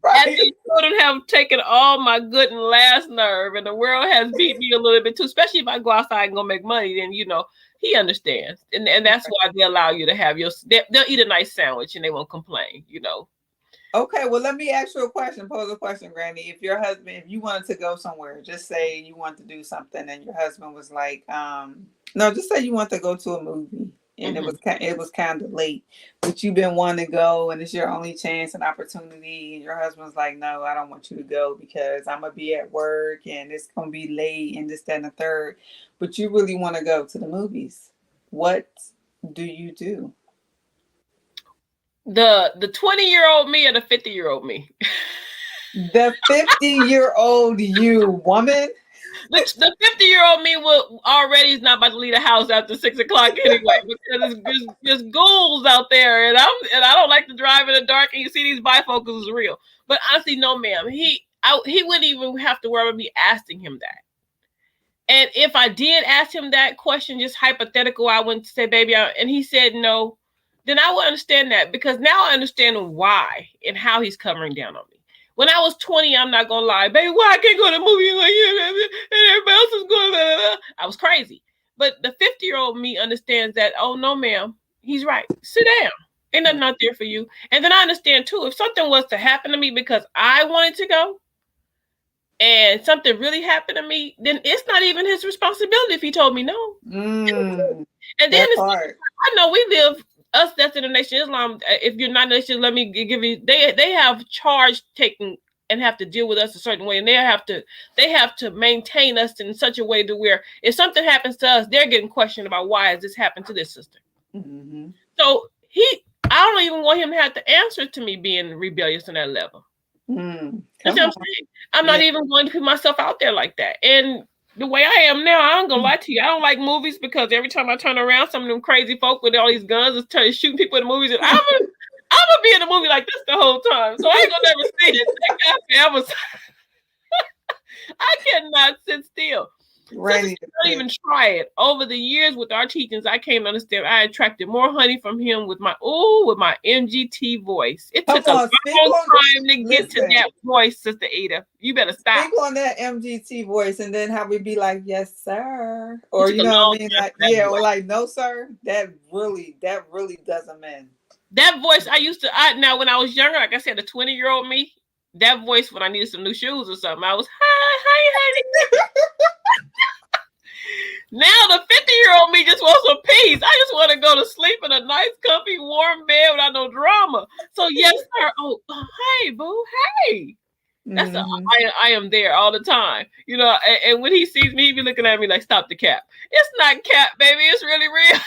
Right. these children have taken all my good and last nerve, and the world has beat me a little bit too. Especially if I go outside and go make money, then he understands, and that's why they allow you to have they'll eat a nice sandwich and they won't complain. Okay, well, let me ask you a question. Pose a question, Granny. If you wanted to go somewhere, just say you want to do something, and your husband was like, no, just say you want to go to a movie, and it was kind of late, but you've been wanting to go, and it's your only chance and opportunity, and your husband's like, no, I don't want you to go because I'm gonna be at work, and it's gonna be late, and this, that, and the third, but you really want to go to the movies. What do you do? The 20-year-old me or the 50-year-old me? The 50-year-old you, woman. The 50-year-old me will already is not about to leave the house after 6 o'clock anyway because there's ghouls out there and I don't like to drive in the dark and you see these bifocals is real. But honestly, no, ma'am. He wouldn't even have to worry about me asking him that. And if I did ask him that question, just hypothetical, I wouldn't say, baby, and he said no, then I would understand that because now I understand why and how he's covering down on me. When I was 20, I'm not gonna lie, baby, why I can't go to the movie like you and everybody else is going? Blah, blah, blah. I was crazy. But the 50-year-old me understands that, oh no, ma'am, he's right. Sit down. Ain't nothing out there for you. And then I understand too, if something was to happen to me because I wanted to go, and something really happened to me, then it's not even his responsibility if he told me no. And then I know we live, us that's in the Nation of Islam, if you're not Nation, let me give you, they have charge taken and have to deal with us a certain way, and they have to maintain us in such a way to where if something happens to us, they're getting questioned about why has this happened to this sister. So I don't even want him to have to answer to me being rebellious on that level. That's what I'm saying. I'm not even going to put myself out there like that. And the way I am now, I ain't gonna lie to you. I don't like movies because every time I turn around, some of them crazy folk with all these guns is shooting people in the movies. And I'm gonna be in a movie like this the whole time. So I ain't gonna never see it. Thank God I cannot sit still. Right. Don't even try it. Over the years with our teachings, I came to understand I attracted more honey from him with my MGT voice. It took a long time to get to that voice, Sister Ada. You better stop. Speak on that MGT voice and then have we be like, yes, sir. Or you know what I mean? Like, yeah, or like, no, sir. That really does a man. That voice now when I was younger, like I said, the 20-year-old me, that voice when I needed some new shoes or something, I was hi, honey. Now the 50-year-old me just wants some peace. I just want to go to sleep in a nice, comfy, warm bed without no drama. So yes, sir. Oh, hey, boo, hey. That's I am there all the time. And when he sees me, he be looking at me like, stop the cap. It's not cap, baby. It's really real.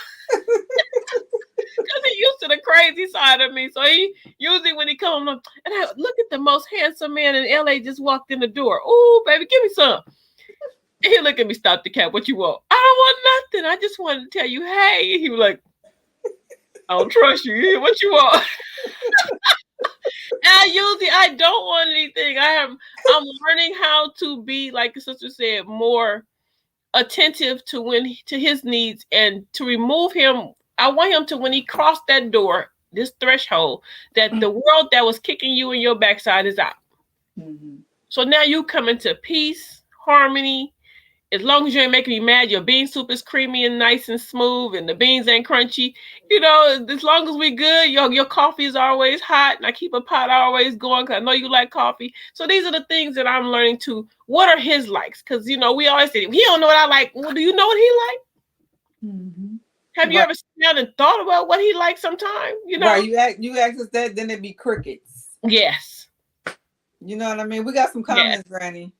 Because he used to the crazy side of me. So he usually when he comes and I look at the most handsome man in LA just walked in the door. Oh, baby, give me some. And he look at me, stop the cap. What you want? I don't want nothing. I just wanted to tell you, hey. And he was like, I don't trust you. What you want? And I don't want anything. I'm learning how to be, like the sister said, more attentive to his needs and to remove him. I want him to, when he crossed that door, this threshold, that the world that was kicking you in your backside is out. So now you come into peace, harmony. As long as you ain't making me mad, your bean soup is creamy and nice and smooth, and the beans ain't crunchy. As long as we good, your coffee is always hot, and I keep a pot always going because I know you like coffee. So these are the things that I'm learning to. What are his likes? Because we always say he don't know what I like. Well, do you know what he like? Have you ever sat down and thought about what he likes? Sometime, Right, you ask us that, then it'd be crickets. Yes. You know what I mean? We got some comments, yes. Granny.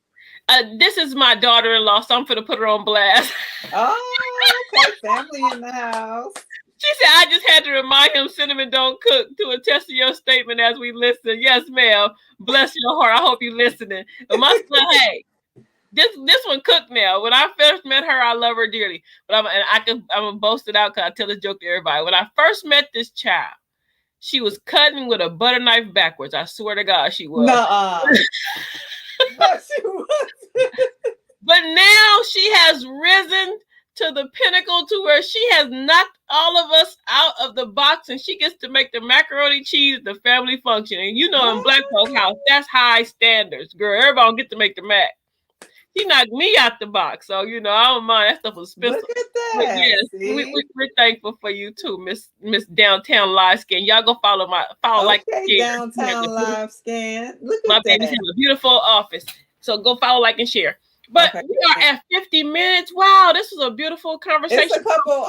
This is my daughter-in-law, so I'm going to put her on blast. Oh, okay. Family in the house. She said, I just had to remind him cinnamon don't cook to attest to your statement as we listen. Yes, ma'am. Bless your heart. I hope you're listening. But my son, hey, This one cooked now. When I first met her, I love her dearly. But I'm gonna boast it out because I tell this joke to everybody. When I first met this child, she was cutting with a butter knife backwards. I swear to God, she was. Nuh-uh. No, she was. But now she has risen to the pinnacle to where she has knocked all of us out of the box, and she gets to make the macaroni cheese at the family function. And you know, in Black folk house, that's high standards, girl. Everybody don't get to make the mac. She knocked me out the box, so you know I don't mind. That stuff was expensive. Look at that. Yes, we're thankful for you too, Miss Downtown Live Scan. Y'all go follow like and share. Downtown Live Scan. Look at my that. baby's in a beautiful office, so go follow, like, and share. But we are at 50 minutes. Wow, this was a beautiful conversation. It's a couple.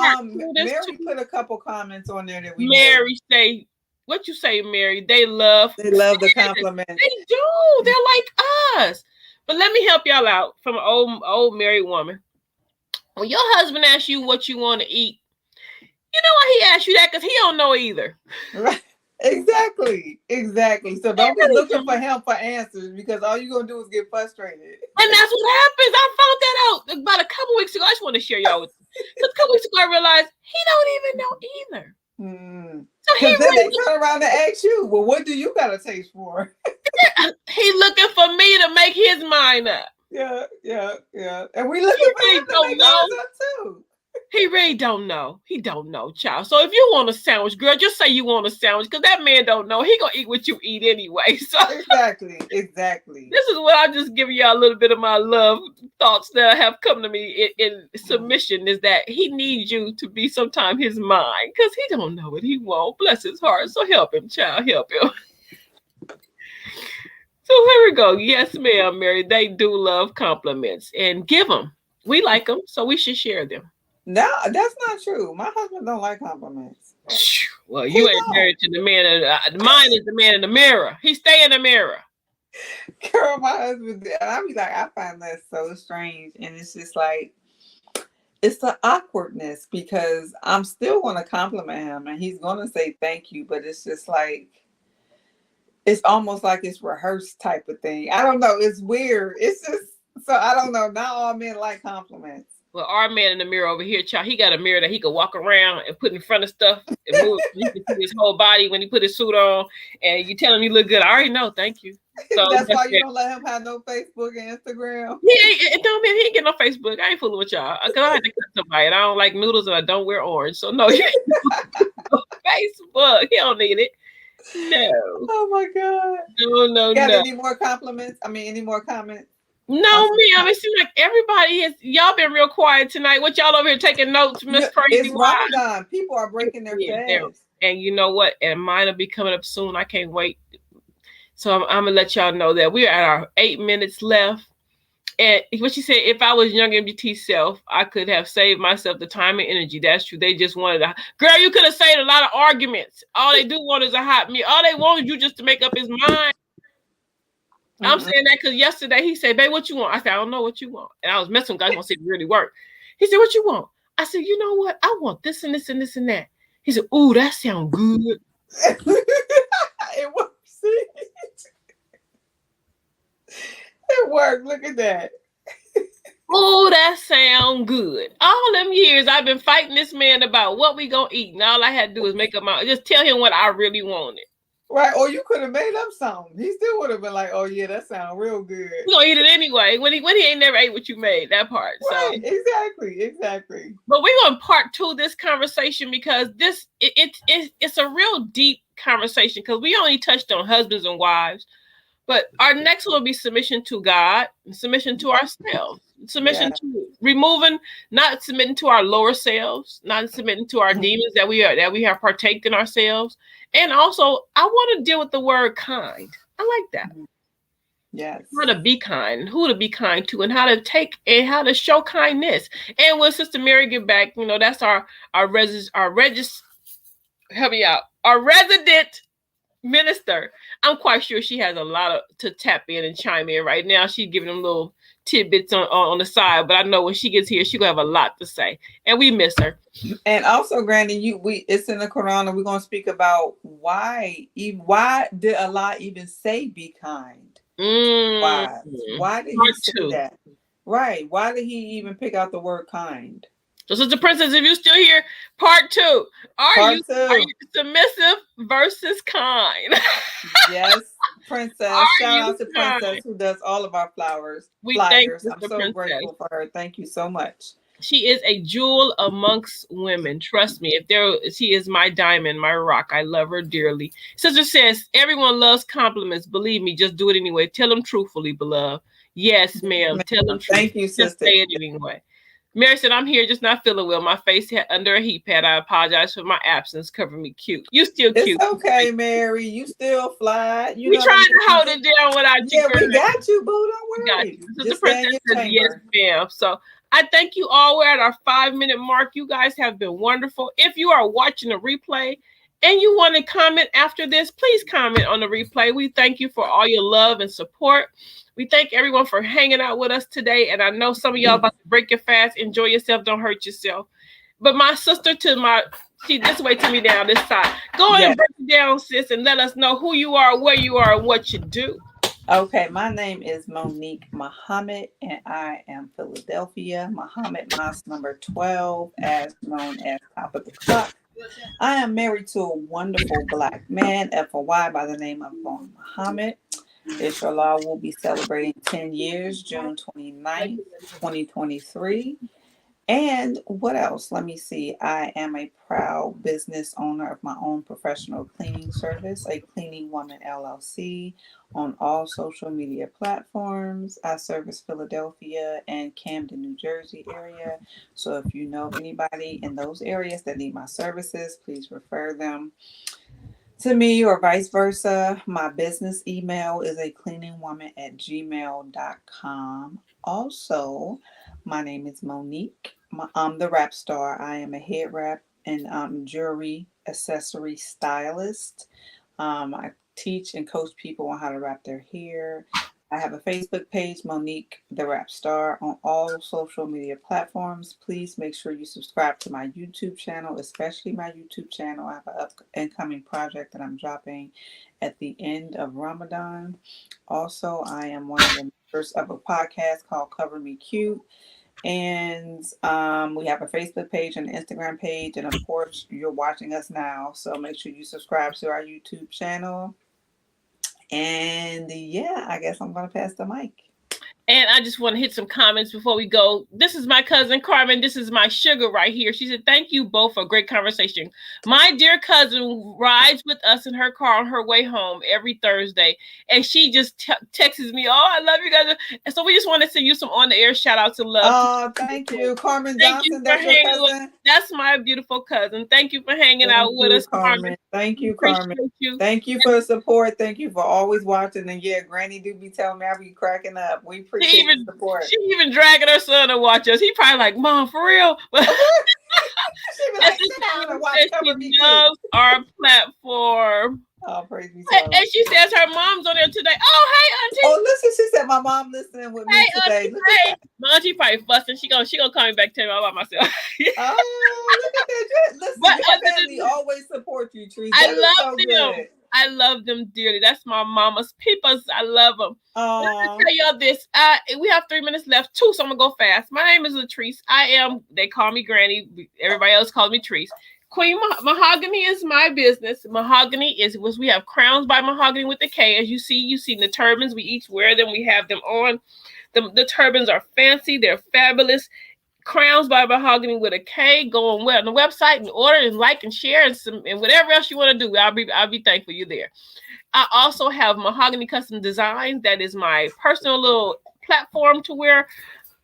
Mary put a couple comments on there that we. Mary say, what you say, Mary? They love the compliment. They do. They're like us. But let me help y'all out from an old married woman. When your husband asks you what you want to eat, you know why he asks you that? Because he don't know either. Right. Exactly. So don't be looking for him for answers, because all you're going to do is get frustrated. And that's what happens. I found that out about a couple weeks ago. I just want to share y'all with you. Because a couple weeks ago, I realized he don't even know either. So then they turn around and ask you, well, what do you got a taste for? He looking for me to make his mind up. Yeah. And we looking for him to make ours up too. He really don't know. He don't know, child. So if you want a sandwich, girl, just say you want a sandwich, because that man don't know. He gonna eat what you eat anyway. So exactly. This is what I'm just giving y'all a little bit of my love thoughts that have come to me in submission, is that he needs you to be sometime his mind, because he don't know what he wants. Bless his heart. So help him, child. Help him. So here we go. Yes, ma'am, Mary. They do love compliments, and give them. We like them, so we should share them. No, that's not true. My husband don't like compliments. Well, you ain't married to the man. Mine is the man in the mirror. He stay in the mirror. Girl, my husband, I be like, I find that so strange. And it's just like, it's the awkwardness, because I'm still going to compliment him and he's going to say thank you. But it's just like, it's almost like it's rehearsed type of thing. I don't know. It's weird. It's just, so I don't know. Not all men like compliments. Well, our man in the mirror over here, child, he got a mirror that he could walk around and put in front of stuff and move. You can see his whole body when he put his suit on, and you tell him you look good. I already know, thank you. So that's why you don't let him have no Facebook and Instagram. He ain't get no Facebook. I ain't fooling with y'all, because I had to cut somebody, and I don't like noodles and I don't wear orange. So no, he ain't no Facebook. He don't need it. No. Oh my God. No. Any more compliments? Any more comments? No, ma'am. It seems like everybody has. Y'all been real quiet tonight. What y'all over here taking notes, Miss Crazy? It's Ramadan. People are breaking their fast. And you know what? And mine will be coming up soon. I can't wait. So I'm gonna let y'all know that we're at our 8 minutes left. And what she said, if I was young MGT self, I could have saved myself the time and energy. That's true. They just wanted to. Girl, you could have saved a lot of arguments. All they do want is a hot meal. All they want is you just to make up his mind. I'm saying that because yesterday he said, babe, what you want? I said, I don't know what you want. And I was messing with guys. I want to see if it really work. He said, what you want? I said, you know what? I want this and this and this and that. He said, ooh, that sounds good. It works. It worked. Look at that. Oh, that sound good. All them years I've been fighting this man about what we gonna eat, and all I had to do was make up my, just tell him what I really wanted. Right, or you could have made up something. He still would have been like, "Oh yeah, that sounds real good." We're gonna eat it anyway. When he ain't never ate what you made, that part. Right, so exactly. But we're gonna part 2 this conversation, because it's a real deep conversation, because we only touched on husbands and wives. But our next one will be submission to God, and submission to ourselves, submission to removing, not submitting to our lower selves, not submitting to our demons that we have partaken ourselves. And also, I want to deal with the word kind. I like that. Yes. How to be kind, who to be kind to, and how to take and how to show kindness. And when Sister Mary get back, that's our resident minister. I'm quite sure she has a lot to tap in and chime in right now. She's giving them little tidbits on the side, but I know when she gets here, she's gonna have a lot to say, and we miss her. And also, Granny, it's in the Quran, and we're gonna speak about why did Allah even say be kind? Why did He say that? Right. Why did he even pick out the word kind? So, Sister Princess, if you still here, part 2. Are Part you two. submissive versus kind? Yes, Princess. Are Shout you out to kind? Princess who does all of our We thank flyers. I'm Sister so Princess. grateful for her. Thank you so much. She is a jewel amongst women. Trust me. She is my diamond, my rock. I love her dearly. Sister says, everyone loves compliments. Believe me, just do it anyway. Tell them truthfully, beloved. Yes, ma'am. Tell them Thank truthfully. you, Just sister. say it anyway. Mary said, I'm here, just not feeling well. My face under a heat pad. I apologize for my absence. Cover me cute. You still It's cute. okay, Mary. You still fly. You We know what I trying to mean? hold it down without you, Yeah, girl. we got you, boo. We Don't got worry. you. Sister Just stay in Princess your says, yes, chamber. ma'am. So I thank you all. We're at our 5-minute mark. You guys have been wonderful. If you are watching a replay and you want to comment after this, please comment on the replay. We thank you for all your love and support. We thank everyone for hanging out with us today. And I know some of y'all about to break your fast. Enjoy yourself. Don't hurt yourself. But my sister she this way to me down this side. Go ahead and break it down, sis, and let us know who you are, where you are, and what you do. Okay, my name is Monique Muhammad, and I am Philadelphia. Muhammad Mosque number 12, as known as Top of the Clock. I am married to a wonderful black man, FOY, by the name of Muhammad. Inshallah will be celebrating 10 years, June 29th, 2023. And what else? Let me see. I am a proud business owner of my own professional cleaning service, a Cleaning Woman LLC, on all social media platforms. I service Philadelphia and Camden, New Jersey area. So if you know of anybody in those areas that need my services, please refer them to me or vice versa. My business email is a cleaningwoman@gmail.com. Also, my name is Monique. I'm the rap star. I am a head wrap and jewelry accessory stylist. I teach and coach people on how to wrap their hair. I have a Facebook page, Monique the Rap Star, on all social media platforms. Please make sure you subscribe to my YouTube channel, especially my YouTube channel. I have an incoming project that I'm dropping at the end of Ramadan. Also, I am one of the members of a podcast called Cover Me Cute. And we have a Facebook page and an Instagram page. And of course, you're watching us now. So make sure you subscribe to our YouTube channel. And yeah, I guess I'm going to pass the mic. And I just want to hit some comments before we go. This is my cousin Carmen. This is my sugar right here. She said, thank you both for a great conversation. My dear cousin rides with us in her car on her way home every Thursday. And she just texts me, oh, I love you guys. And so we just want to send you some on-the-air shout-outs and love. Oh, thank you. Carmen Thank Johnson, you that's for your hanging cousin? with. That's my beautiful cousin. Thank you for hanging out with us, Carmen. Thank you, Appreciate Carmen. you. Thank you for the support. Thank you for always watching. And yeah, Granny do be telling me I be cracking up. We appreciate the support. She even dragging her son to watch us. He probably like, Mom, for real? She be like, sit down and watch Cover Me Cute. Loves our platform. Oh, praise be to God. And she says her mom's on there today. Oh, hey, Auntie. Oh, listen, she said my mom listening with me today. Auntie, hey. My auntie probably fussing. She gonna call me back, tell me about myself. Oh, look at that. Listen, your family always support you, Trees. I love them. Good. I love them dearly. That's my mama's peoples. I love them. Let me tell y'all this. We have 3 minutes left, too, so I'm gonna go fast. My name is Latrice. They call me Granny. Everybody else calls me Trees. Queen Mahogany is my business. Mahogany is we have crowns by Mahogany with the K. As you see the turbans. We each wear them. We have them on. The turbans are fancy. They're fabulous. Crowns by Mahogany with a K. Go on the website and order and like and share and whatever else you want to do. I'll be thankful you're there. I also have Mahogany Custom Designs. That is my personal little platform to where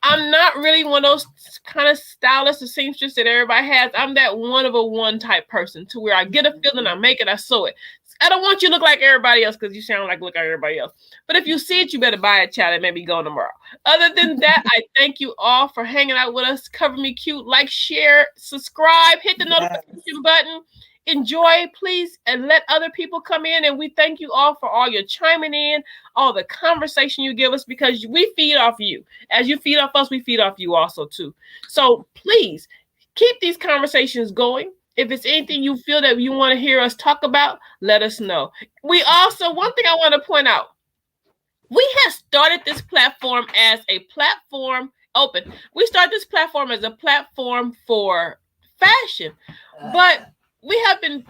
I'm not really one of those kind of stylists or seamstress that everybody has. I'm that one of a one type person to where I get a feeling, I make it, I sew it. I don't want you to look like everybody else because you sound like everybody else. But if you see it, you better buy it, child, and maybe go tomorrow. Other than that, I thank you all for hanging out with us. Cover Me Cute. Like, share, subscribe, hit the notification button. Enjoy, please, and let other people come in. And we thank you all for all your chiming in, all the conversation you give us, because we feed off you. As you feed off us, we feed off you also, too. So please keep these conversations going. If it's anything you feel that you want to hear us talk about, let us know. We also, one thing I want to point out, we have started this platform as a platform open. We started this platform as a platform for fashion, but we have been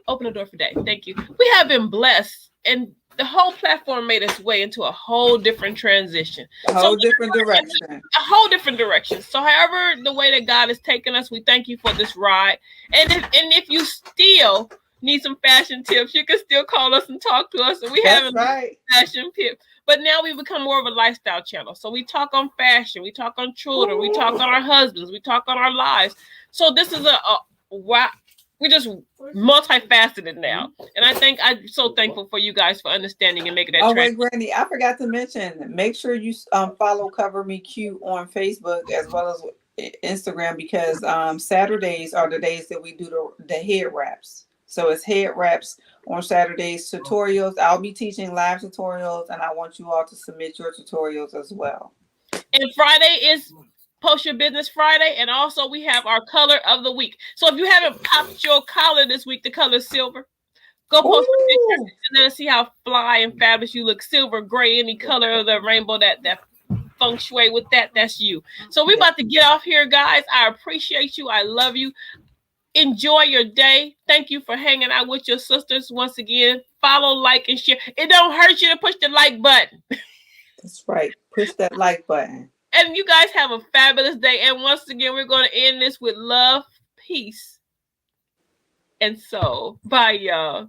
open the door for Dave. Thank you. We have been blessed, and the whole platform made its way into a whole different transition. A whole different direction. A whole different direction. So however the way that God has taken us, we thank you for this ride. And if you still need some fashion tips, you can still call us and talk to us. And we have a fashion tip. But now we've become more of a lifestyle channel. So we talk on fashion, we talk on children, we talk on our husbands, we talk on our lives. So this is we're just multifaceted now. And I'm so thankful for you guys for understanding and making that wait, Granny, I forgot to mention, make sure you follow Cover Me Q on Facebook as well as Instagram, because Saturdays are the days that we do the head wraps. So it's head wraps on Saturdays, tutorials. I'll be teaching live tutorials, and I want you all to submit your tutorials as well. And Friday is Post Your Business Friday, and also we have our color of the week. So if you haven't popped your collar this week, the color is silver. Go post a picture and let us see how fly and fabulous you look. Silver, gray, any color of the rainbow that feng shui with that's you. So we're about to get off here, guys. I appreciate you. I love you. Enjoy your day. Thank you for hanging out with your sisters once again. Follow, like, and share. It don't hurt you to push the like button. That's right. Push that like button. And you guys have a fabulous day. And once again, we're going to end this with love, peace, and soul. Bye, y'all.